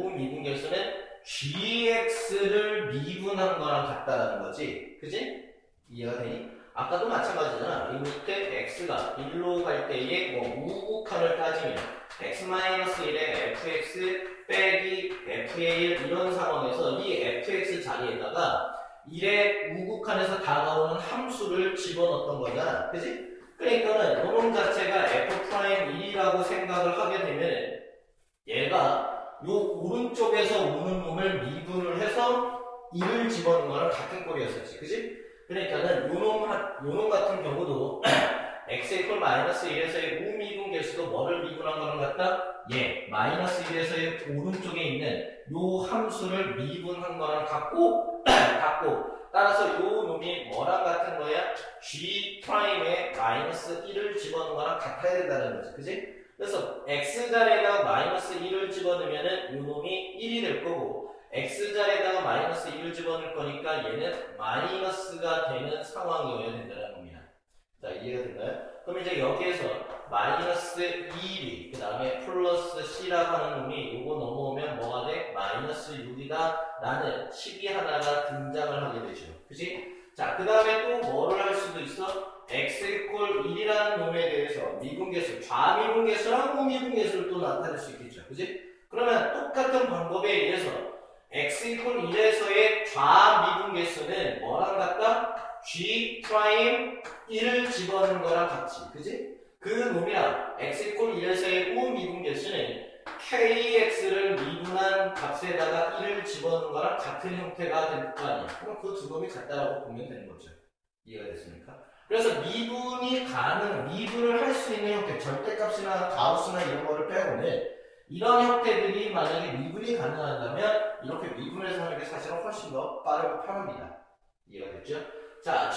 gx를 미분한 거랑 같다라는 거지. 그지? 이해가 되니? 아까도 마찬가지잖아. 리미트 x가 1로 갈 때의 뭐 우극한을 따지면 x-1의 fx 빼기 fa1 이런 상황에서 이 fx 자리에다가 1의 우극한에서 다가오는 함수를 집어넣었던 거잖아. 그지? 그러니까는 요놈 자체가 f'1이라고 생각을 하게 되면 얘가 요 오른쪽에서 오는 놈을 미분을 해서 1을 집어넣은 거랑 같은 꼴이었었지. 그지? 그러니까는 요놈 같은 경우도 x 이퀄 마이너스 1에서의 우미분계수도 뭐를 미분한 거랑 같다? 예, 마이너스 1에서의 오른쪽에 있는 요 함수를 미분한 거랑 같고 따라서 요 놈이 뭐랑 같은 거야? G'의 마이너스 1을 집어넣은 거랑 같아야 된다는 거지. 그지? 그래서 X자리에다가 마이너스 1을 집어넣으면은 요 놈이 1이 될 거고 X자리에다가 마이너스 1을 집어넣을 거니까 얘는 마이너스가 되는 상황이어야 된다는 겁니다. 자, 이해가 됐나요? 그럼 이제 여기에서 마이너스 2b 그 다음에 플러스 c라고 하는 놈이 요거 넘어오면 뭐가 돼? 마이너스 6이다 라는 식이 하나가 등장을 하게 되죠. 그치? 자, 그 다음에 또 뭐를 할 수도 있어? x 이퀄 1이라는 놈에 대해서 미분계수, 좌미분계수랑 우미분계수를 또 나타낼 수 있겠죠. 그치? 그러면 똑같은 방법에 의해서 x 이퀄 1에서의 좌미분계수는 뭐랑 같다? G'1을 집어넣은 거랑 같이, 그지? 그 놈이랑 x 이퀄 1에서의 우미분계수는 kx를 미분한 값에다가 1을 집어넣은 거랑 같은 형태가 될 거 아니야. 그럼 그 두 놈이 같다라고 보면 되는 거죠. 이해가 됐습니까? 그래서 미분을 할 수 있는 형태, 절대값이나 가우스나 이런 거를 빼고는 이런 형태들이 만약에 미분이 가능하다면 이렇게 미분해서 하는 게 사실은 훨씬 더 빠르고 편합니다. 이해가 됐죠? 자,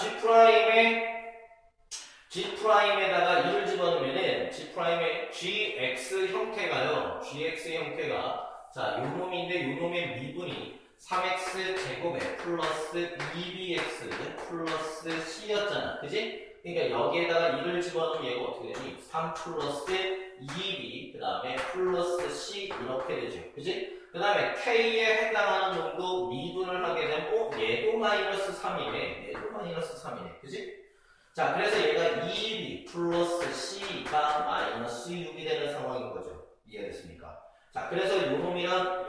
G'에다가 1을 집어넣으면은 G'의 GX 형태가요. GX 형태가 자, 요 놈인데 요 놈의 미분이 3x 제곱에 플러스 2bx 플러스 c였잖아. 그지? 그러니까 여기에다가 1을 집어넣으면 얘가 어떻게 되니? 3 플러스 2b 그 다음에 플러스 c 이렇게 되죠. 그지? 그 다음에 k에 해당하는 놈도 미분을 하게 되면 얘도 마이너스 3이네. 얘도 마이너스 3이네. 그지? 자, 그래서 얘가 2b 플러스 c가 마이너스 6이 되는 상황인 거죠. 이해됐습니까? 자, 그래서 요놈이랑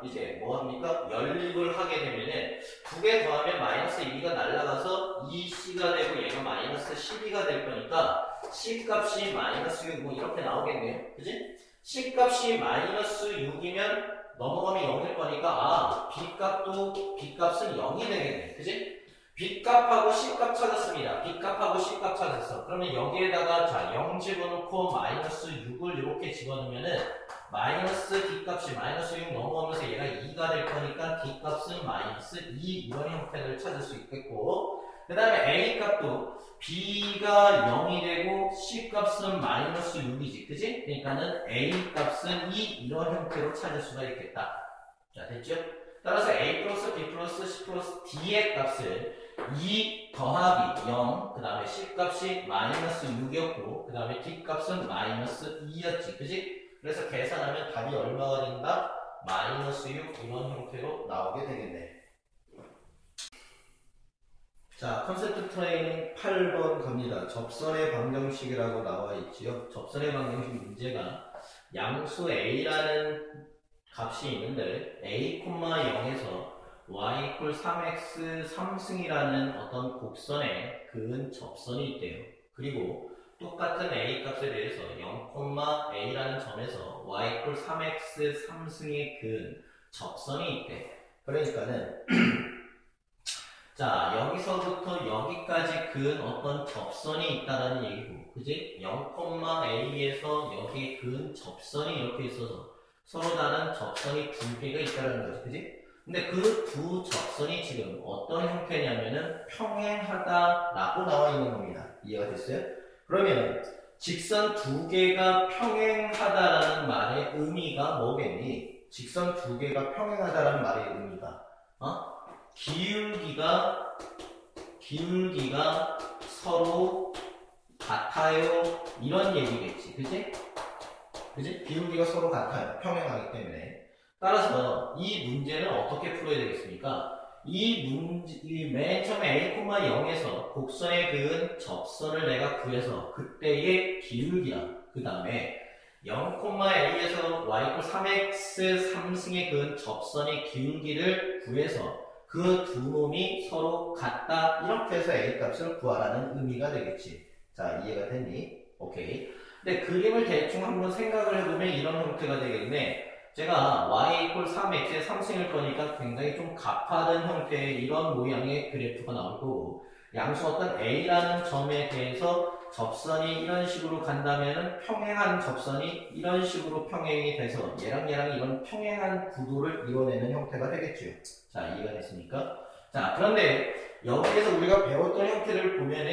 이제 뭐합니까? 연립을 하게 되면은 두 개 더하면 마이너스 2가 날라가서 2c가 되고 얘가 마이너스 12가 될 거니까 c 값이 마이너스 6 뭐 이렇게 나오겠네요. 그지? c 값이 마이너스 6이면 넘어가면 0일 거니까 b 값은 0이 되겠네. 그지? B값하고 C값 찾았습니다. B값하고 C값 찾았어. 그러면 여기에다가 자 0 집어넣고 마이너스 6을 이렇게 집어넣으면은 마이너스 D값이 마이너스 6 넘어오면서 얘가 2가 될 거니까 D값은 마이너스 2 이런 형태를 찾을 수 있겠고 그 다음에 A값도 B가 0이 되고 C값은 마이너스 6이지. 그지? 그러니까는 A값은 2 이런 형태로 찾을 수가 있겠다. 자 됐죠? 따라서 A 플러스 B 플러스 C 플러스 D의 값을 2 더하기 0, 그 다음에 C 값이 마이너스 6이었고, 그 다음에 D 값은 마이너스 2였지. 그지? 그래서 계산하면 답이 얼마가 된다? 마이너스 6 이런 형태로 나오게 되겠네. 자, 컨셉트 트레이닝 8번 갑니다. 접선의 방정식이라고 나와 있지요. 접선의 방정식 문제가 양수 A라는 값이 있는데 a, 0에서 y 이퀄 3x 3승이라는 어떤 곡선에 그은 접선이 있대요. 그리고 똑같은 a 값에 대해서 0, a라는 점에서 y 이퀄 3x 3승에 그은 접선이 있대. 그러니까는 자 여기서부터 여기까지 그은 어떤 접선이 있다라는 얘기고, 그지? 0, a에서 여기에 그은 접선이 이렇게 있어서 서로 다른 접선이 두 개가 있다는 거지, 그지? 근데 그 두 접선이 지금 어떤 형태냐면은 평행하다라고 나와 있는 겁니다. 이해가 됐어요? 그러면 직선 두 개가 평행하다라는 말의 의미가 뭐겠니? 직선 두 개가 평행하다라는 말의 의미가 기울기가 서로 같아요 이런 얘기겠지, 그지? 그지? 기울기가 서로 같아요. 평행하기 때문에. 따라서 이 문제는 어떻게 풀어야 되겠습니까? 이 맨 처음에 a, 0에서 곡선에 그은 접선을 내가 구해서 그때의 기울기랑 그 다음에 0, a에서 y 3x 3승에 그은 접선의 기울기를 구해서 그 두 놈이 서로 같다 이렇게 해서 a 값을 구하라는 의미가 되겠지. 자, 이해가 됐니? 오케이. 근데 그림을 대충 한번 생각을 해보면 이런 형태가 되겠네. 제가 y 3x의 3승일 거니까 굉장히 좀 가파른 형태의 이런 모양의 그래프가 나올 거고, 양수 어떤 a라는 점에 대해서 접선이 이런 식으로 간다면 평행한 접선이 이런 식으로 평행이 돼서 얘랑 이런 평행한 구도를 이뤄내는 형태가 되겠죠. 자, 이해가 됐습니까? 자, 그런데 여기에서 우리가 배웠던 형태를 보면은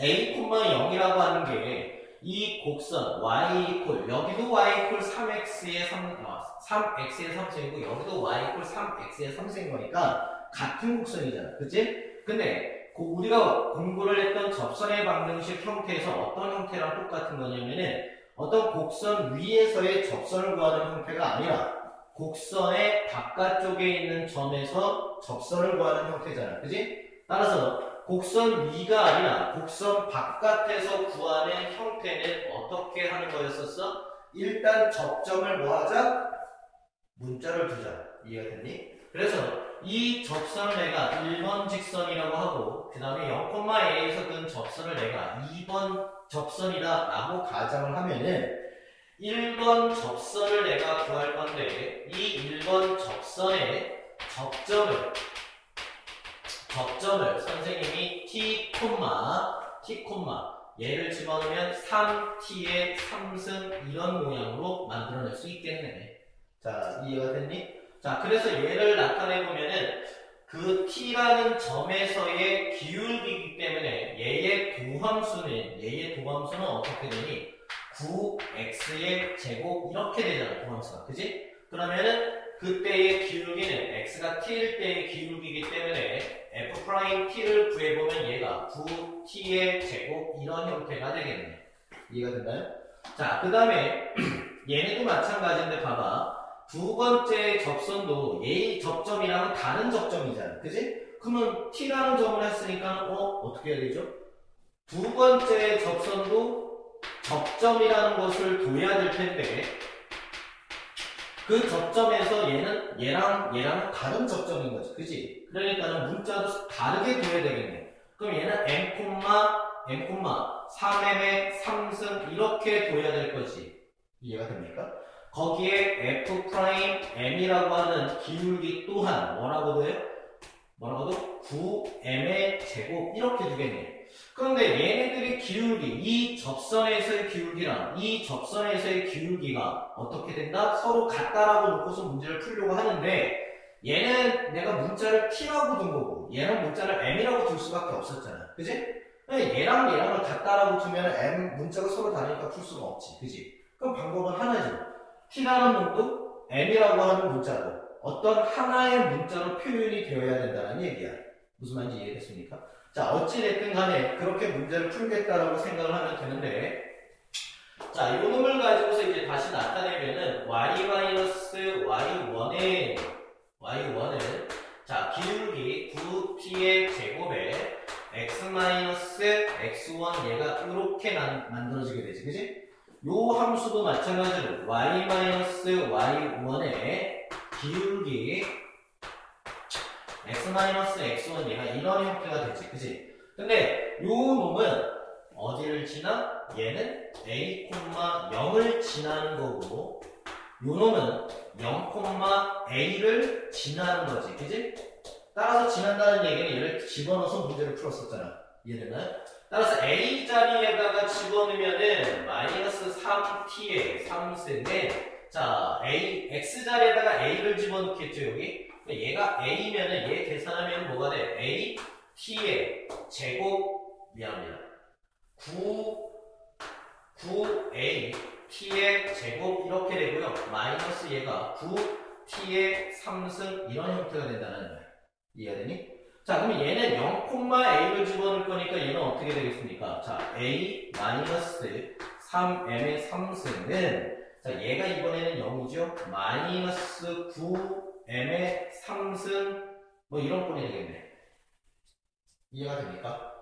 a, 0이라고 하는 게 이 곡선 y 여기도 y 3x의 3x의 3승이고 여기도 y 3x의 3승인 거니까 같은 곡선이잖아. 그치? 근데 우리가 공부를 했던 접선의 방정식 형태에서 어떤 형태랑 똑같은 거냐면은 어떤 곡선 위에서의 접선을 구하는 형태가 아니라 곡선의 바깥쪽에 있는 점에서 접선을 구하는 형태잖아. 그치? 따라서 곡선 위가 아니라 곡선 바깥에서 구하는 형태는 어떻게 하는 거였었어? 일단 접점을 뭐 하자? 문자를 두자. 이해가 됐니? 그래서 이 접선을 내가 1번 직선이라고 하고 그 다음에 0,a에서 그 접선을 내가 2번 접선이다 라고 가정을 하면은 1번 접선을 내가 구할 건데 이 1번 접선의 접점을 선생님이 t, 얘를 집어넣으면 3t의 3승 이런 모양으로 만들어낼 수 있겠네. 자, 이해가 됐니? 자, 그래서 얘를 나타내보면은 그 t라는 점에서의 기울기이기 때문에 얘의 도함수는 어떻게 되니? 9x의 제곱 이렇게 되잖아, 도함수가. 그지? 그러면은 그때의 기울기는 x가 t일 때의 기울기이기 때문에 f't를 구해보면 얘가 9t의 제곱 이런 형태가 되겠네. 이해가 됐나요? 자, 그 다음에 얘네도 마찬가지인데 봐봐. 두 번째 접선도 얘의 접점이랑은 다른 접점이잖아. 그지? 그러면 t라는 점을 했으니까 어떻게 해야 되죠? 두 번째 접선도 접점이라는 것을 둬야 될 텐데 그 접점에서 얘랑 다른 접점인 거지. 그지? 그러니까는 문자도 다르게 둬야 되겠네. 그럼 얘는 m, 3m의 3승 이렇게 둬야 될 거지. 이해가 됩니까? 거기에 f'm이라고 하는 기울기 또한 뭐라고 돼요? 뭐라고도? 9m의 제곱 이렇게 두겠네. 그런데 얘네들의 기울기, 이 접선에서의 기울기랑 이 접선에서의 기울기가 어떻게 된다? 서로 같다라고 놓고서 문제를 풀려고 하는데 얘는 내가 문자를 t라고 둔 거고 얘는 문자를 m이라고 둘 수밖에 없었잖아. 그지? 얘랑을 같다라고 두면 m 문자가 서로 다르니까 풀 수가 없지. 그지? 그럼 방법은 하나지. t라는 놈도 m이라고 하는 문자도 어떤 하나의 문자로 표현이 되어야 된다는 얘기야. 무슨 말인지 이해됐습니까? 자, 어찌됐든 간에 그렇게 문제를 풀겠다라고 생각을 하면 되는데 자, 이 놈을 가지고서 이제 다시 나타내면은 y-y1은 자, 기울기 9t의 제곱에 x-x1 얘가 이렇게 만들어지게 되지. 그지? 요 함수도 마찬가지로 y-y1의 기울기 x-x1 얘가 이런 형태가 되지. 그지? 근데 요 놈은 어디를 지나? 얘는 a, 0을 지나는 거고 요 놈은 0, a를 지나는 거지. 그지? 따라서 지난다는 얘기는 얘를 집어넣어서 문제를 풀었었잖아. 이해되나요? 따라서 a 자리에다가 집어넣으면은 마이너스 3t의 3승에 자 x 자리에다가 a를 집어넣겠죠 여기. 얘가 a면은 얘 계산하면 뭐가 돼? a t의 제곱 미안합니다. 9a t의 제곱 이렇게 되고요. 마이너스 얘가 9t의 3승 이런 형태가 된다는 거야. 이해되니? 자, 그러면 얘는 0,a를 집어넣을 거니까 얘는 어떻게 되겠습니까? 자, a 마이너스 3m의 3승은 자, 얘가 이번에는 0이죠? 마이너스 9m의 3승 뭐 이런 꼴이 되겠네. 이해가 됩니까?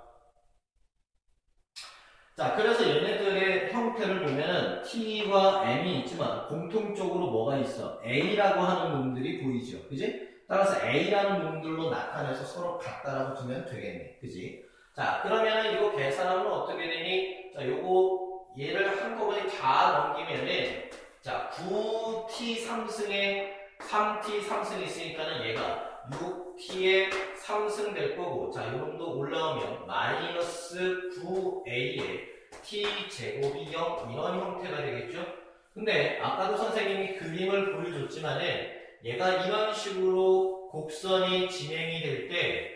자, 그래서 얘네들의 형태를 보면은 t와 m이 있지만 공통적으로 뭐가 있어? a라고 하는 놈들이 보이죠? 그지? 따라서 a라는 놈들로 나타내서 서로 같다라고 두면 되겠네. 그지? 자, 그러면은 이거 계산하면 어떻게 되니? 자, 요거 얘를 한꺼번에 다 넘기면은 자, 9t 3승에 3t 3승이 있으니까는 얘가 6t의 3승 될 거고 자, 요놈도 올라오면 마이너스 9a의 t제곱이 0 이런 형태가 되겠죠? 근데 아까도 선생님이 그림을 보여줬지만은 얘가 이런 식으로 곡선이 진행이 될 때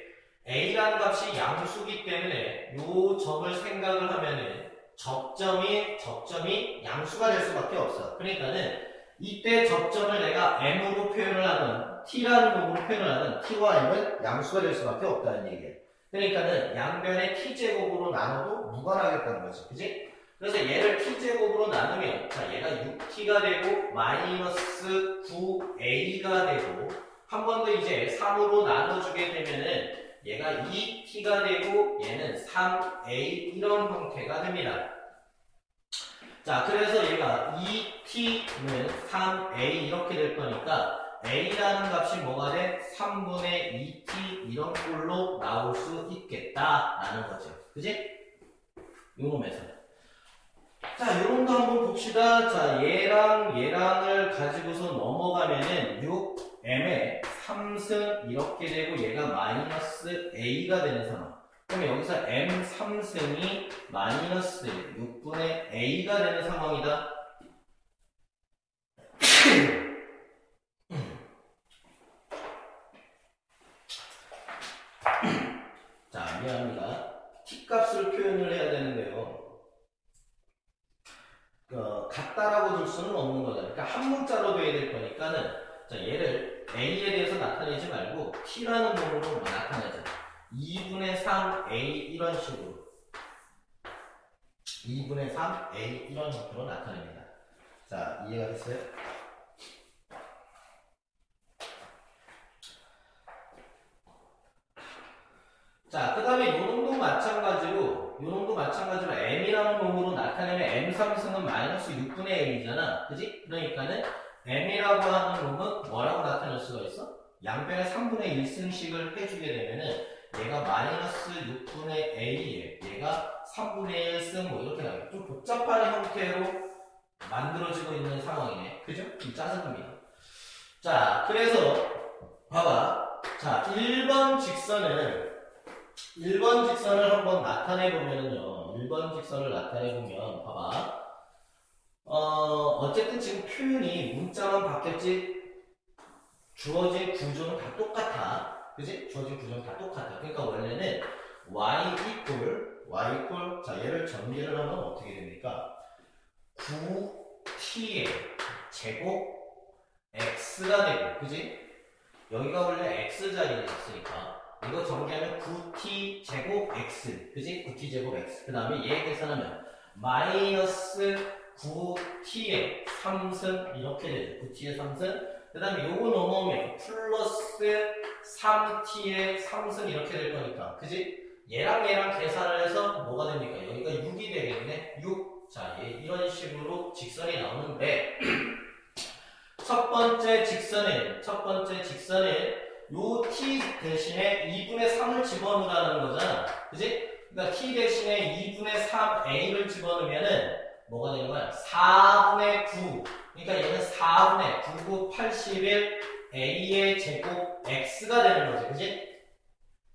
a라는 값이 양수기 때문에 요 점을 생각을 하면은 접점이 양수가 될 수밖에 없어. 그러니까는 이때 접점을 내가 m으로 표현을 하든 t라는 놈으로 표현을 하든 t와 m은 양수가 될 수밖에 없다는 얘기야. 그러니까는 양변의 t제곱으로 나눠도 무관하겠다는 거지. 그지? 그래서 얘를 t제곱으로 나누면 자 얘가 6t가 되고 마이너스 9a가 되고 한 번 더 이제 3으로 나눠주게 되면은 얘가 2t가 되고 얘는 3a 이런 형태가 됩니다. 자, 그래서 얘가 2t는 3a 이렇게 될 거니까 a라는 값이 뭐가 돼? 3분의 2t 이런 꼴로 나올 수 있겠다라는 거죠. 그지? 요놈에서. 자, 요놈도 한번 봅시다. 자, 얘랑을 가지고서 넘어가면은 6m의 3승 이렇게 되고 얘가 마이너스 a가 되는 상황. 그러면 여기서 m 3승이 마이너스 6분의 a가 되는 상황이다. 중요합니다. t값을 표현을 해야 되는데요. 같다라고 둘 수는 없는 거잖아요. 그러니까 한 문자로 돼야 될 거니까는, 자, 얘를 a에 대해서 나타내지 말고 t라는 놈으로 나타내자. 2분의 3a 이런 식으로. 2분의 3a 이런 형태로 나타냅니다. 자, 이해가 됐어요? 자, 그 다음에 요놈도 마찬가지로 m이라는 놈으로 나타내면 m 상승은 마이너스 6분의 m이잖아. 그지? 그러니까는 m이라고 하는 놈은 뭐라고 나타낼 수가 있어? 양변에 3분의 1승씩을 해주게 되면은 얘가 마이너스 6분의 a에 얘가 3분의 1승 뭐 이렇게 나와요. 좀 복잡한 형태로 만들어지고 있는 상황이네. 그죠? 좀 짜증납니다. 자, 그래서 봐봐. 자, 1번 직선을 한번 나타내보면은요. 1번 직선을 나타내보면, 봐봐. 어쨌든 지금 표현이 문자만 바뀌었지, 주어진 구조는 다 똑같아. 그지? 주어진 구조는 다 똑같아. 그러니까 원래는 y equal, 자, 얘를 전개를 하면 어떻게 됩니까? 9t의 제곱 x가 되고, 그지? 여기가 원래 x자리였으니까. 이거 정리하면 9t 제곱 x, 그지? 9t 제곱 x. 그 다음에 얘 계산하면 마이너스 9t의 3승 이렇게 되죠. 9t의 3승. 그 다음에 요거 넘어오면 플러스 3t의 3승 이렇게 될 거니까, 그지? 얘랑 계산을 해서 뭐가 됩니까? 여기가 6이 되겠네. 6. 자, 얘 이런 식으로 직선이 나오는데 첫 번째 직선에 요 t 대신에 2분의 3을 집어넣으라는 거잖아. 그지? 그러니까 t 대신에 2분의 3a를 집어넣으면은 뭐가 되는 거야? 4분의 9. 그러니까 얘는 4분의 9, 9, 81 a의 제곱 x가 되는 거지. 그지?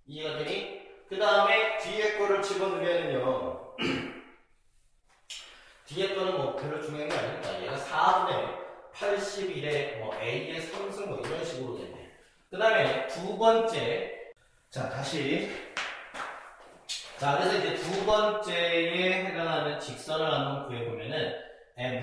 이해가 되니? 그 다음에 뒤에 거를 집어넣으면은요. 뒤에 거는 뭐 별로 중요한 게 아니니까 얘가 4분의 81에 뭐 a의 3승 뭐 이런 식으로 되네. 그 다음에 두 번째, 자, 다시. 자, 그래서 이제 두 번째에 해당하는 직선을 한번 구해보면은,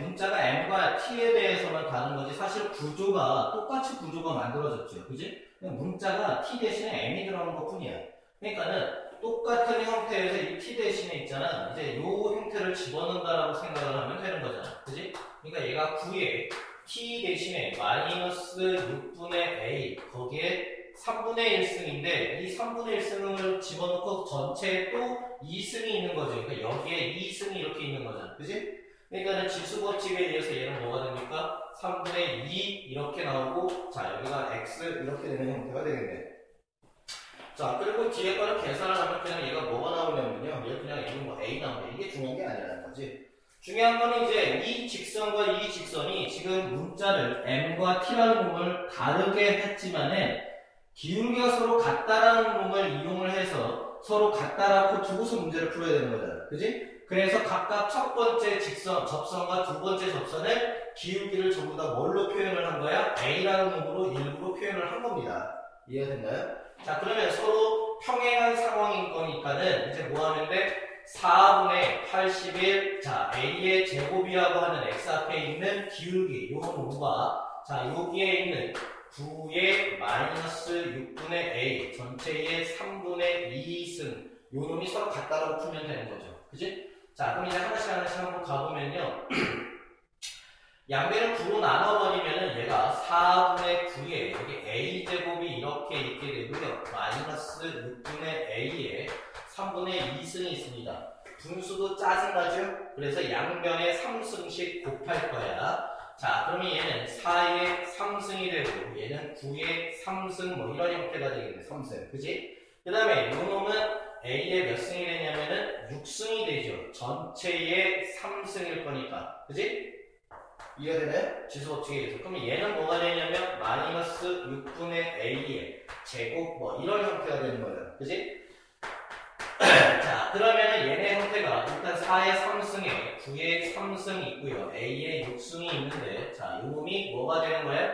문자가 m과 t에 대해서만 다른 거지, 사실 똑같이 구조가 만들어졌죠. 그지? 문자가 t 대신에 m이 들어간 것 뿐이야. 그러니까는 똑같은 형태에서 이 t 대신에 있잖아. 이제 요 형태를 집어넣는다라고 생각을 하면 되는 거잖아. 그지? 그러니까 얘가 9에 t 대신에 마이너스 6분의 a, 거기에 3분의 1승인데 이 3분의 1승을 집어넣고 전체에 또 2승이 있는 거죠. 그러니까 여기에 2승이 이렇게 있는 거잖아. 그지? 그러니까 지수 법칙에 의해서 얘는 뭐가 됩니까? 3분의 2 이렇게 나오고, 자, 여기가 x 이렇게 되는 형태가 되겠네. 자, 그리고 뒤에 거를 계산을 하면 그냥 얘가 뭐가 나오냐면요. 얘가 그냥 이건 뭐 a 나오네. 이게 중요한 게 아니라는 거지. 중요한 거는 이제 이 직선과 이 직선이 지금 문자를 m과 t라는 놈을 다르게 했지만은 기울기가 서로 같다라는 놈을 이용을 해서 서로 같다라고 두고서 문제를 풀어야 되는 거잖아. 그지? 그래서 각각 첫 번째 접선과 두 번째 접선을 기울기를 전부 다 뭘로 표현을 한 거야? a라는 놈으로 일부러 표현을 한 겁니다. 이해가 됐나요? 자, 그러면 서로 평행한 상황인 거니까는 이제 뭐 하면 돼? 4분의 81, 자, a의 제곱이라고 하는 x 앞에 있는 기울기, 요 놈과, 자, 여기에 있는 9의 마이너스 6분의 a, 전체의 3분의 2승, 요 놈이 서로 같다라고 풀면 되는 거죠. 그지? 자, 그럼 이제 하나씩 한번 가보면요. 양변을 9로 나눠버리면은 얘가 4분의 9에 여기 a제곱이 이렇게 있게 되고요. 마이너스 6분의 a에 3분의 2승이 있습니다. 분수도 짜증나죠? 그래서 양변에 3승씩 곱할 거야. 자, 그러면 얘는 4의 3승이 되고 얘는 9의 3승 뭐 이런 형태가 되겠네. 3승. 그지? 그 다음에 요 놈은 a의 몇 승이 되냐면은 6승이 되죠. 전체의 3승일 거니까. 그지? 이해가 되나요? 지수 법칙에 의해서. 그러면 얘는 뭐가 되냐면 마이너스 6분의 a의 제곱 뭐 이런 형태가 되는 거잖아. 그지? 자, 그러면은 얘네 형태가 일단 4의 3승에 9의 3승이 있고요. a의 6승이 있는데, 자, 요 놈이 뭐가 되는 거야?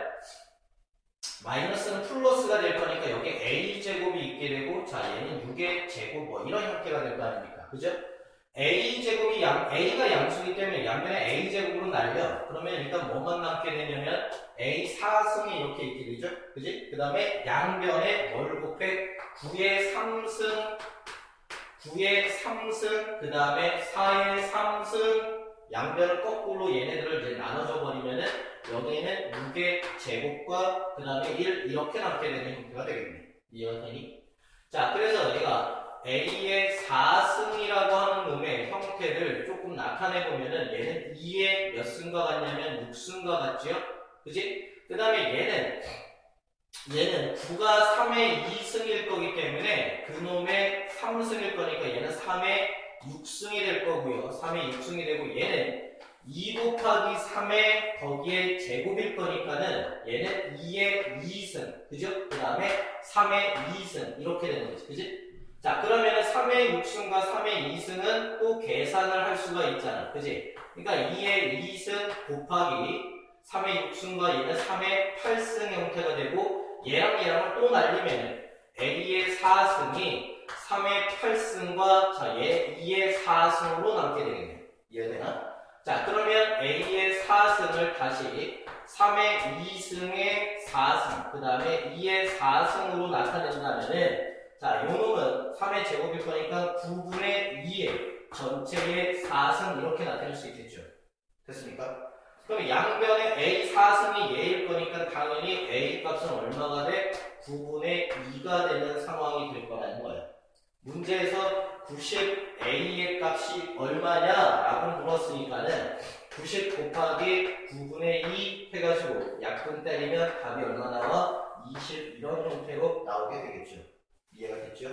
마이너스는 플러스가 될 거니까 여기 a제곱이 있게 되고, 자, 얘는 6의 제곱 뭐 이런 형태가 될 거 아닙니까? 그죠? a제곱이 a가 양수이기 때문에 양변에 a제곱으로 날려. 그러면 일단 뭐만 남게 되냐면 a 4승이 이렇게 있게 되죠? 그지? 그 다음에 양변에 뭘 곱해? 9의 3승, 9의 3승, 그 다음에 4의 3승, 양변을 거꾸로 얘네들을 이제 나눠줘 버리면은 여기에는 6의 제곱과 그 다음에 1 이렇게 남게 되는 형태가 되겠네. 이해가 되니? 자, 그래서 얘가 a의 4승이라고 하는 놈의 형태를 조금 나타내 보면은 얘는 2의 몇 승과 같냐면 6승과 같지요? 그지? 그 다음에 얘는 9가 3의 2승일 거기 때문에 그놈의 3승일 거니까 얘는 3의 6승이 될 거고요. 3의 6승이 되고 얘는 2 곱하기 3의 거기에 제곱일 거니까는 얘는 2의 2승. 그죠? 그 다음에 3의 2승. 이렇게 되는 거지. 그지? 자, 그러면은 3의 6승과 3의 2승은 또 계산을 할 수가 있잖아. 그지? 그러니까 2의 2승 곱하기 3의 6승과 얘는 3의 8승 형태가 되고 얘랑 얘랑을 또 날리면은 a의 4승이 3의 8승과 자, 얘 2의 4승으로 남게 되겠네. 이해되나? 자, 그러면 a의 4승을 다시 3의 2승의 4승, 그 다음에 2의 4승으로 나타낸다면은 자, 요 놈은 3의 제곱일 거니까 9분의 2의 전체의 4승 이렇게 나타낼 수 있겠죠. 됐습니까? 그럼 양변에 a 4승이 얘일 거니까 당연히 a 값은 얼마가 돼? 9분의 2가 되는 상황이 될 거라는 거예요. 문제에서 90a의 값이 얼마냐? 라고 물었으니까는 90 곱하기 9분의 2 해가지고 약분 때리면 답이 얼마 나와? 20 이런 형태로 나오게 되겠죠. 이해가 됐죠?